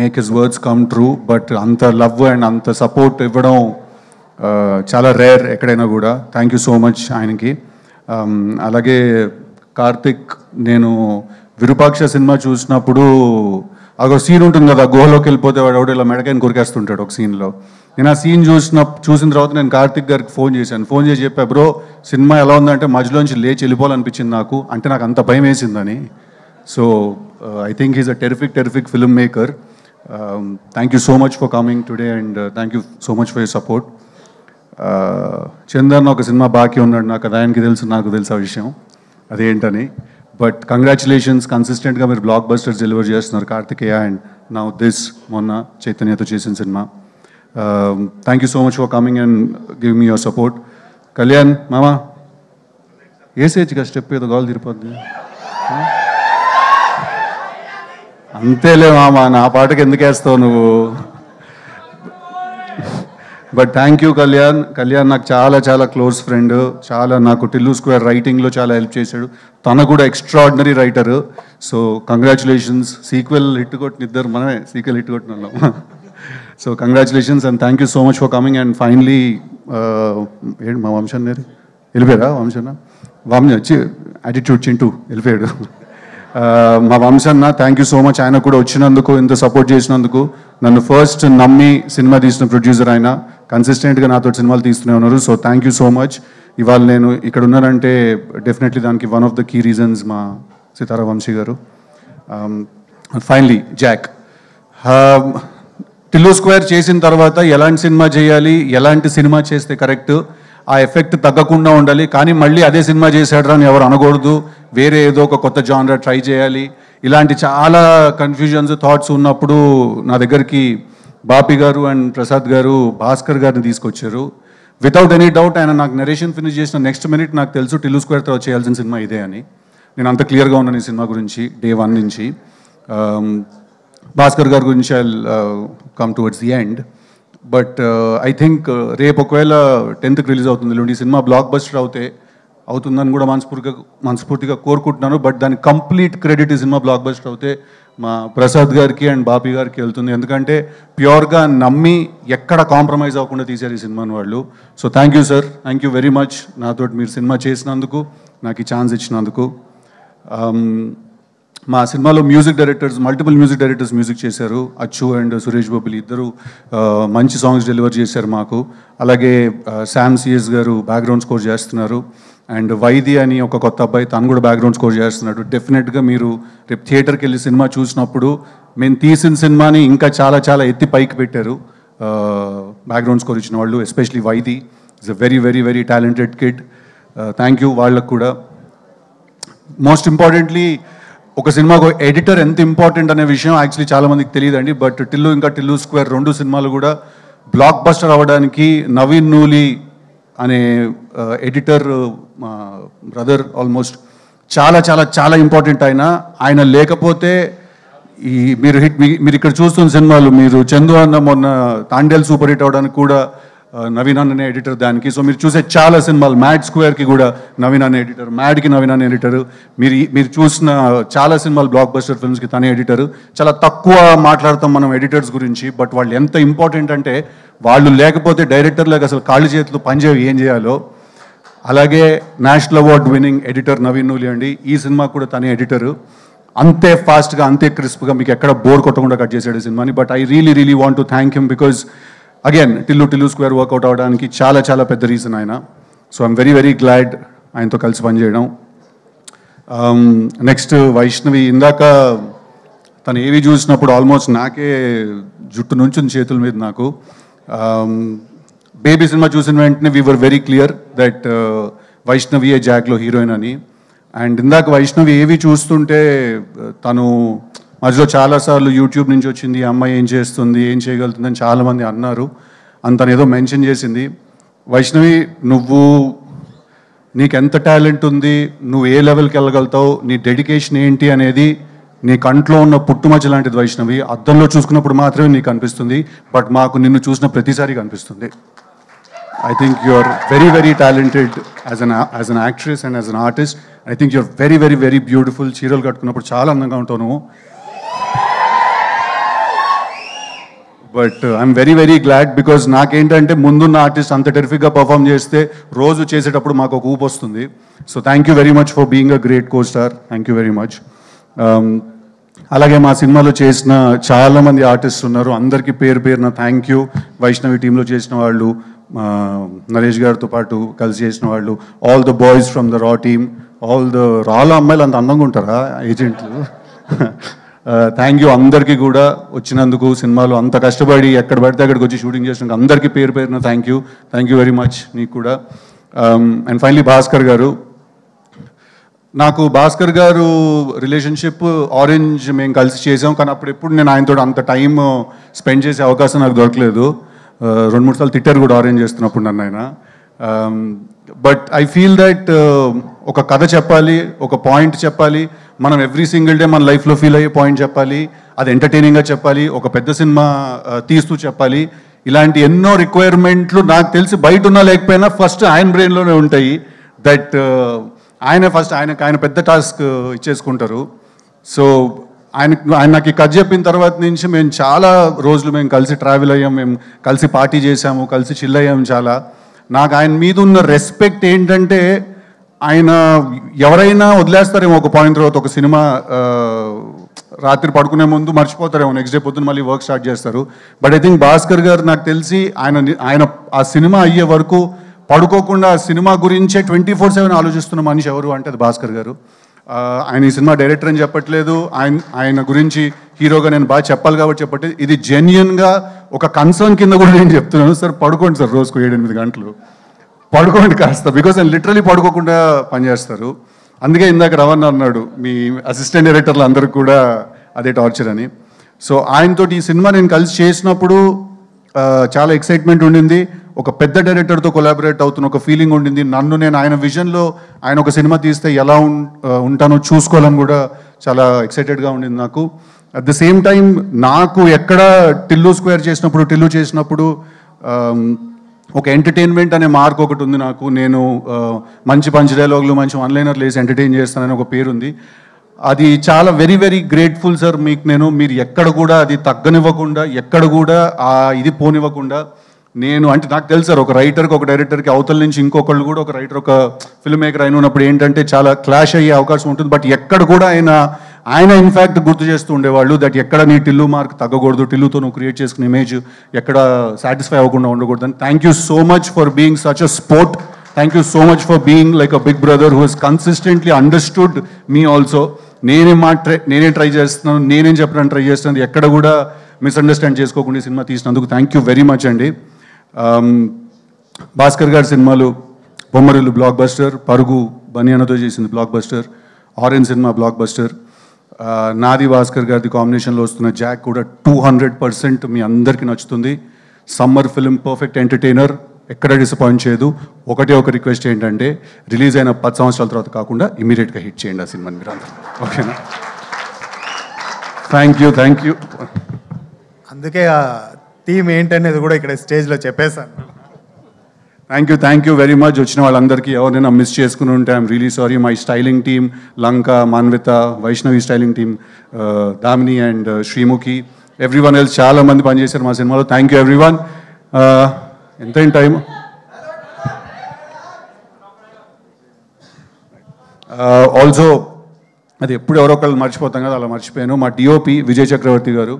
make his words come true. But అంత లవ్ అండ్ అంత సపోర్ట్ ఇవ్వడం చాలా రేర్ ఎక్కడైనా కూడా. థ్యాంక్ యూ సో మచ్ ఆయనకి. అలాగే కార్తిక్, నేను విరూపాక్ష సినిమా చూసినప్పుడు ఒక సీన్ ఉంటుంది కదా, గుహలోకి వెళ్ళిపోతే వాడు ఎవడో ఇలా మెడకాయని కొరికేస్తుంటాడు ఒక సీన్లో. నేను ఆ సీన్ చూసిన తర్వాత నేను కార్తిక్ గారికి ఫోన్ చేశాను. ఫోన్ చేసి చెప్పా, బ్రో సినిమా ఎలా ఉందంటే మధ్యలోంచి లేచి వెళ్ళిపోవాలనిపించింది నాకు, అంటే నాకు అంత భయం వేసిందని. So I think he's a terrific filmmaker. Thank you so much for coming today and thank you so much for your support. Chandan ఒక సినిమా బాకీ ఉన్నాడు నాకు, అది ఆయనకి తెలుసు, నాకు తెలుసు ఆ విషయం అదేంటని. బట్ కంగ్రాచులేషన్స్, కన్సిస్టెంట్గా మీరు బ్లాక్ బస్టర్స్ డెలివర్ చేస్తున్నారు కార్తికేయ అండ్ నౌ దిస్ మొన్న చైతన్యతో చేసిన cinema. Thank you so much for coming and give me your support. Kalyan మామా ఏసేజ్గా స్టెప్ ఏదో గాల్ తిరిపోద్ది అంతేలే మామా, నా పాటకి ఎందుకు వేస్తావు నువ్వు. But thank you Kalyan. Kalyan నాకు చాలా చాలా క్లోజ్ ఫ్రెండ్. చాలా నాకు టిల్లు స్క్వేర్ రైటింగ్లో చాలా హెల్ప్ చేశాడు. తను కూడా extraordinary writer. So congratulations. Sequel hit కొట్టిన ఇద్దరు మనమే సీక్వెల్ హిట్ కొట్టిన వాళ్ళం. So congratulations and thank you so much for coming. And finally ఏంటి మా వంశన్ వెళ్ళిపోయారా? వంశన్న వచ్చి యాటిట్యూడ్ చింటూ వెళ్ళిపోయాడు. మా వంశన్న, థ్యాంక్ యూ సో మచ్. ఆయన కూడా వచ్చినందుకు, ఇంత సపోర్ట్ చేసినందుకు. నన్ను ఫస్ట్ నమ్మి సినిమా తీసిన ప్రొడ్యూసర్ ఆయన. కన్సిస్టెంట్గా నాతో సినిమాలు తీస్తూనే ఉన్నారు. So thank you so much. ఇవాళ నేను ఇక్కడ ఉన్నానంటే డెఫినెట్లీ దానికి one of the key reasons మా సితారా వంశీ గారు. Finally Jack. టిల్లు స్క్వేర్ చేసిన తర్వాత ఎలాంటి సినిమా చేయాలి, ఎలాంటి సినిమా చేస్తే కరెక్ట్, ఆ ఎఫెక్ట్ తగ్గకుండా ఉండాలి, కానీ మళ్ళీ అదే సినిమా చేశాడు అని ఎవరు అనకూడదు, వేరే ఏదో ఒక కొత్త జానరా ట్రై చేయాలి, ఇలాంటి చాలా కన్ఫ్యూజన్స్ థాట్స్ ఉన్నప్పుడు నా దగ్గరికి బాపి గారు అండ్ ప్రసాద్ గారు భాస్కర్ గారిని తీసుకొచ్చారు. వితౌట్ ఎనీ డౌట్ ఆయన నాకు నరేషన్ ఫినిష్ చేసిన నెక్స్ట్ మినిట్ నాకు తెలుసు టిల్లు స్క్వేర్ తర్వాత చేయాల్సిన సినిమా ఇదే అని. నేను అంత క్లియర్గా ఉన్నాను ఈ సినిమా గురించి డే 1 నుంచి. భాస్కర్ గారి గురించి I come towards the end. But I think రేపు ఒకవేళ 10th రిలీజ్ అవుతుంది ఈ సినిమా, బ్లాక్ బస్టర్ అవుతుందని కూడా మనస్ఫూర్తిగా కోరుకుంటున్నాను. బట్ దాని కంప్లీట్ క్రెడిట్ ఈ సినిమా బ్లాక్ బస్టర్ అవుతే మా ప్రసాద్ గారికి అండ్ బాపి గారికి వెళ్తుంది. ఎందుకంటే ప్యూర్గా నమ్మి ఎక్కడ కాంప్రమైజ్ అవ్వకుండా తీశారు ఈ సినిమాని వాళ్ళు. So thank you sir, thank you very much నాతో మీరు సినిమా చేసినందుకు, నాకు ఈ ఛాన్స్ ఇచ్చినందుకు. మా సినిమాలో మల్టిపుల్ మ్యూజిక్ డైరెక్టర్స్ మ్యూజిక్ చేశారు. అచ్చు అండ్ సురేష్ బొబ్బిలి ఇద్దరు మంచి సాంగ్స్ డెలివర్ చేశారు మాకు. అలాగే శామ్ సిఎస్ గారు బ్యాక్గ్రౌండ్ స్కోర్ చేస్తున్నారు. అండ్ వైది అని ఒక కొత్త అబ్బాయి, తను కూడా బ్యాక్గ్రౌండ్ స్కోర్ చేస్తున్నాడు. డెఫినెట్గా మీరు రేపు థియేటర్కి వెళ్ళి సినిమా చూసినప్పుడు మేము తీసిన సినిమాని ఇంకా చాలా చాలా ఎత్తి పైకి పెట్టారు బ్యాక్గ్రౌండ్ స్కోర్ ఇచ్చిన వాళ్ళు. Especially Vaidi is a very very very talented kid. Thank you వాళ్ళకు కూడా. మోస్ట్ ఇంపార్టెంట్లీ ఒక సినిమాకు ఎడిటర్ ఎంత ఇంపార్టెంట్ అనే విషయం యాక్చువల్లీ చాలామందికి తెలియదండి. బట్ టిల్లు స్క్వేర్ 2 సినిమాలు కూడా బ్లాక్ బస్టర్ అవ్వడానికి నవీన్ నూలి అనే ఎడిటర్ మా బ్రదర్ ఆల్మోస్ట్ చాలా చాలా చాలా ఇంపార్టెంట్. ఆయన లేకపోతే ఈ మీరు ఇక్కడ చూస్తున్న సినిమాలు, మీరు చందు అన్న మొన్న తాండేల్ సూపర్ హిట్ అవ్వడానికి కూడా నవీన్ అనే ఎడిటర్ దానికి. సో మీరు చూసే చాలా సినిమాలు, మ్యాడ్ స్క్వేర్కి కూడా నవీన్ అనే ఎడిటర్, మ్యాడ్కి నవీన్ అనే ఎడిటర్, మీరు చూసిన చాలా సినిమాలు బ్లాక్ బస్టర్ ఫిల్మ్స్కి తనే ఎడిటర్. చాలా తక్కువ మాట్లాడతాం మనం ఎడిటర్స్ గురించి, బట్ వాళ్ళు ఎంత ఇంపార్టెంట్ అంటే వాళ్ళు లేకపోతే డైరెక్టర్లకు అసలు కాళ్ళు చేతులు పనిచేయవు ఏం చేయాలో. అలాగే national award winning editor Naveen Nooli అండి, ఈ సినిమా కూడా తనే ఎడిటరు. అంతే ఫాస్ట్గా అంతే క్రిస్ప్గా మీకు ఎక్కడ బోర్ కొట్టకుండా కట్ చేశాడు ఈ సినిమాని. But I really want to thank him because again Tillu square work out అవ్వడానికి చాలా చాలా పెద్ద రీజన్ ఆయన. So I'm very very glad ఆయనతో కలిసి పనిచేయడం. నెక్స్ట్ వైష్ణవి, ఇందాక తను ఏవి చూసినప్పుడు ఆల్మోస్ట్ నాకే జుట్టు నుంచుంది చేతుల మీద నాకు. బేబీ సినిమా చూసిన వెంటనే we were very clear that Vaishnavi ఏ జాక్లో హీరోయిన్ అని. అండ్ ఇందాక వైష్ణవి ఏవి చూస్తుంటే తను మధ్యలో చాలాసార్లు యూట్యూబ్ నుంచి వచ్చింది, ఈ అమ్మాయి ఏం చేస్తుంది, ఏం చేయగలుగుతుంది అని చాలామంది అన్నారు. తను ఏదో మెన్షన్ చేసింది. వైష్ణవి, నీకు ఎంత టాలెంట్ ఉంది, నువ్వు ఏ లెవెల్కి వెళ్ళగలుగుతావు, నీ డెడికేషన్ ఏంటి అనేది నీ కంట్లో ఉన్న పుట్టుమచ్చ లాంటిది వైష్ణవి. అద్దంలో చూసుకున్నప్పుడు మాత్రమే నీకు అనిపిస్తుంది, బట్ మాకు నిన్ను చూసిన ప్రతిసారి కనిపిస్తుంది. I think you're very, very talented as an actress and as an artist. I think you're very, very, very beautiful. చీరలు కట్టుకున్నప్పుడు చాలా అందంగా ఉంటావు నువ్వు. But I'm very very glad because నాకేంటంటే ముందున్న ఆర్టిస్ట్ అంత టెరిఫిక్గా పర్ఫామ్ చేస్తే రోజు చేసేటప్పుడు మాకు ఒక ఊపు వస్తుంది. So thank you very much for being a great co star. Thank you very much. అలాగే మా సినిమాలో చేసిన చాలామంది ఆర్టిస్ట్ ఉన్నారు, అందరికీ పేరు పేరున థ్యాంక్ యూ. వైష్ణవి టీంలో చేసిన వాళ్ళు, నరేష్ గారితో పాటు కలిసి చేసిన వాళ్ళు, all the boys from the raw team, all the రాళ్ళ అమ్మాయిలు అంత అందంగా ఉంటారా ఏజెంట్లు? థ్యాంక్ యూ అందరికీ కూడా వచ్చినందుకు, సినిమాలో అంత కష్టపడి ఎక్కడ పడితే అక్కడికి వచ్చి షూటింగ్ చేసినందుకు అందరికీ పేరు పేరున థ్యాంక్ యూ వెరీ మచ్ నీకు కూడా. అండ్ ఫైనలీ భాస్కర్ గారు, నాకు భాస్కర్ గారు రిలేషన్షిప్ ఆరెంజ్ మేము కలిసి చేసాం, కానీ అప్పుడు ఎప్పుడు నేను ఆయనతో అంత టైం స్పెండ్ చేసే అవకాశం నాకు దొరకలేదు. 2-3 సార్లు తిట్టారు కూడా ఆరెంజ్ చేస్తున్నప్పుడు నన్ను ఆయన. బట్ ఐ ఫీల్ దట్ ఒక కథ చెప్పాలి, ఒక పాయింట్ చెప్పాలి, మనం ఎవ్రీ సింగిల్ డే మన లైఫ్లో ఫీల్ అయ్యే పాయింట్ చెప్పాలి, అది ఎంటర్టైనింగ్గా చెప్పాలి, ఒక పెద్ద సినిమా తీస్తూ చెప్పాలి. ఇలాంటి ఎన్నో రిక్వైర్మెంట్లు నాకు తెలిసి బయట ఉన్నా లేకపోయినా ఫస్ట్ ఆయన బ్రెయిన్లోనే ఉంటాయి. దట్ ఆయన పెద్ద టాస్క్ ఇచ్చేసుకుంటారు. సో ఆయన నాకు ఈ కథ చెప్పిన తర్వాత నుంచి మేము చాలా రోజులు మేము కలిసి ట్రావెల్ అయ్యాం, మేము కలిసి పార్టీ చేసాము, కలిసి చిల్ అయ్యాము చాలా. నాకు ఆయన మీద ఉన్న రెస్పెక్ట్ ఏంటంటే, ఆయన ఎవరైనా వదిలేస్తారేమో ఒక పాయింట్ తర్వాత, ఒక సినిమా రాత్రి పడుకునే ముందు మర్చిపోతారేమో, నెక్స్ట్ డే పొద్దున్న మళ్ళీ వర్క్ స్టార్ట్ చేస్తారు. బట్ ఐ థింక్ భాస్కర్ గారు నాకు తెలిసి ఆయన ఆ సినిమా అయ్యే వరకు పడుకోకుండా ఆ సినిమా గురించే 24/7 ఆలోచిస్తున్న మనిషి ఎవరు అంటే అది భాస్కర్ గారు. ఆయన ఈ సినిమా డైరెక్టర్ అని చెప్పట్లేదు, ఆయన గురించి హీరోగా నేను బాగా చెప్పాలి కాబట్టి చెప్పట్లేదు, ఇది జెన్యున్గా ఒక కన్సర్న్ కింద కూడా నేను చెప్తున్నాను. సార్ పడుకోండి సార్, రోజుకు 7-8 గంటలు పడుకోండి కాస్త, బికాస్ ఆయన లిటరలీ పడుకోకుండా పనిచేస్తారు. అందుకే ఇందాక రవణ అన్నాడు మీ అసిస్టెంట్ డైరెక్టర్లు అందరికి కూడా అదే టార్చర్ అని. సో ఆయనతో ఈ సినిమా నేను కలిసి చేసినప్పుడు చాలా ఎక్సైట్మెంట్ ఉండింది, ఒక పెద్ద డైరెక్టర్తో కొలాబరేట్ అవుతున్న ఒక ఫీలింగ్ ఉండింది. నేను ఆయన విజన్లో ఆయన ఒక సినిమా తీస్తే ఎలా ఉంటానో చూసుకోవాలని కూడా చాలా ఎక్సైటెడ్గా ఉండింది నాకు. అట్ ద సేమ్ టైం నాకు ఎక్కడ టిల్లు చేసినప్పుడు ఒక ఎంటర్టైన్మెంట్ అనే మార్క్ ఒకటి ఉంది నాకు. నేను మంచి డైలాగులు, మంచి వన్లైనర్లు వేసి ఎంటర్టైన్ చేస్తానని ఒక పేరు ఉంది. అది చాలా వెరీ వెరీ గ్రేట్ఫుల్ సార్ మీకు. మీరు ఎక్కడ కూడా అది తగ్గనివ్వకుండా, ఎక్కడ కూడా ఇది పోనివ్వకుండా, అంటే నాకు తెలుసు సార్, ఒక రైటర్కి ఒక డైరెక్టర్కి అవతల నుంచి ఇంకొకళ్ళు కూడా, ఒక రైటర్ ఒక ఫిల్మ్ మేకర్ అయిన ఉన్నప్పుడు ఏంటంటే చాలా క్లాష్ అయ్యే అవకాశం ఉంటుంది. బట్ ఎక్కడ కూడా ఆయన ఇన్ఫ్యాక్ట్ గుర్తు చేస్తూ ఉండేవాళ్ళు దట్ ఎక్కడ నీ టిల్లు మార్క్ తగ్గకూడదు, టిల్లుతో నువ్వు క్రియేట్ చేసుకునే ఇమేజ్ ఎక్కడ సాటిస్ఫై అవ్వకుండా ఉండకూడదు అని. Thank you so much for being such a sport. Thank you so much for being like a big brother who has consistently understood me also. నేనేం ట్రై చేస్తున్నాను, నేనేం చెప్పడానికి ట్రై చేస్తున్నాను, ఎక్కడ కూడా మిస్అండర్స్టాండ్ చేసుకోకుండా సినిమా తీసినందుకు థ్యాంక్ యూ వెరీ మచ్ అండి. భాస్కర్ గారి సినిమాలు బొమ్మరిల్లు బ్లాక్ బస్టర్, పరుగు బనియానతో చేసింది block buster, orange cinema block buster, నాది భాస్కర్ గారిది కాంబినేషన్లో వస్తున్న జాక్ కూడా 200% మీ అందరికీ నచ్చుతుంది. సమ్మర్ ఫిల్మ్, పర్ఫెక్ట్ ఎంటర్టైనర్, ఎక్కడ డిసప్పాయింట్ చేయదు. ఒక రిక్వెస్ట్ ఏంటంటే రిలీజ్ అయిన 10 సంవత్సరాల తర్వాత కాకుండా ఇమీడియట్గా హిట్ చేయండి ఆ సినిమాని మీరు అందరూ, ఓకేనా? Thank you. అందుకే ఆ థీమ్ ఏంటనేది కూడా ఇక్కడ స్టేజ్లో చెప్పేశాను. Thank you very much. వచ్చిన వాళ్ళందరికీ ఎవరైనా మిస్ చేసుకుని ఉంటే I'm really sorry. My styling team, Lanka, Manvitha, Vaishnavi styling team, Damini and Sreemukhi, everyone else చాలా మంది పనిచేశారు మా సినిమాలో. Thank you everyone. ఎంతైనా టైం ఆల్సో అది ఎప్పుడు ఎవరో ఒకళ్ళు మర్చిపోతాం కదా, అలా మర్చిపోయాను. మా డిఓపి విజయ్ చక్రవర్తి గారు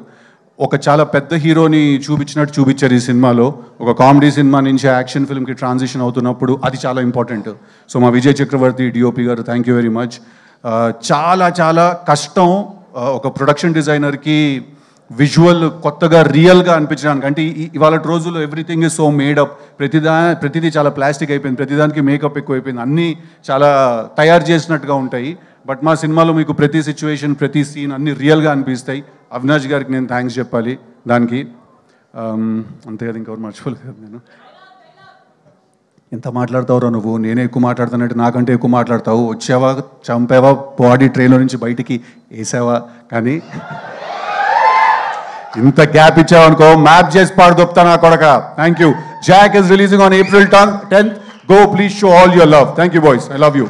ఒక చాలా పెద్ద హీరోని చూపించారు ఈ సినిమాలో. ఒక కామెడీ సినిమా నుంచి యాక్షన్ ఫిల్మ్కి ట్రాన్సిషన్ అవుతున్నప్పుడు అది చాలా ఇంపార్టెంట్. సో మా విజయ్ చక్రవర్తి డిఓపి గారు థ్యాంక్ యూ వెరీ మచ్. చాలా కష్టం ఒక ప్రొడక్షన్ డిజైనర్కి విజువల్ కొత్తగా రియల్గా అనిపించడానికి. అంటే ఇవాళ రోజుల్లో ఎవ్రీథింగ్ ఈజ్ సో మేడప్, ప్రతిదీ చాలా ప్లాస్టిక్ అయిపోయింది, ప్రతిదానికి మేకప్ ఎక్కువైపోయింది, అన్నీ చాలా తయారు చేసినట్టుగా ఉంటాయి. బట్ మా సినిమాలో మీకు ప్రతి సిచ్యువేషన్, ప్రతి సీన్ అన్నీ రియల్గా అనిపిస్తాయి. అవినాష్ గారికి నేను థ్యాంక్స్ చెప్పాలి దానికి. అంతే కదా, ఇంకెవరు మర్చిపోలేదు కదా. నేను ఎంత మాట్లాడతావురా నువ్వు, నేనే ఎక్కువ మాట్లాడుతానంటే నాకంటే ఎక్కువ మాట్లాడతావు. వచ్చావా, చంపావా, బాడీ ట్రైన్లో నుంచి బయటికి వేసావా, కానీ ఇంత గ్యాప్ ఇచ్చావనుకో మ్యాప్ చేసి పాడు దొప్తా నా కొడక. Thank you. Jack is releasing on April 10th. Go, please show all your love. Thank you, boys. I love you.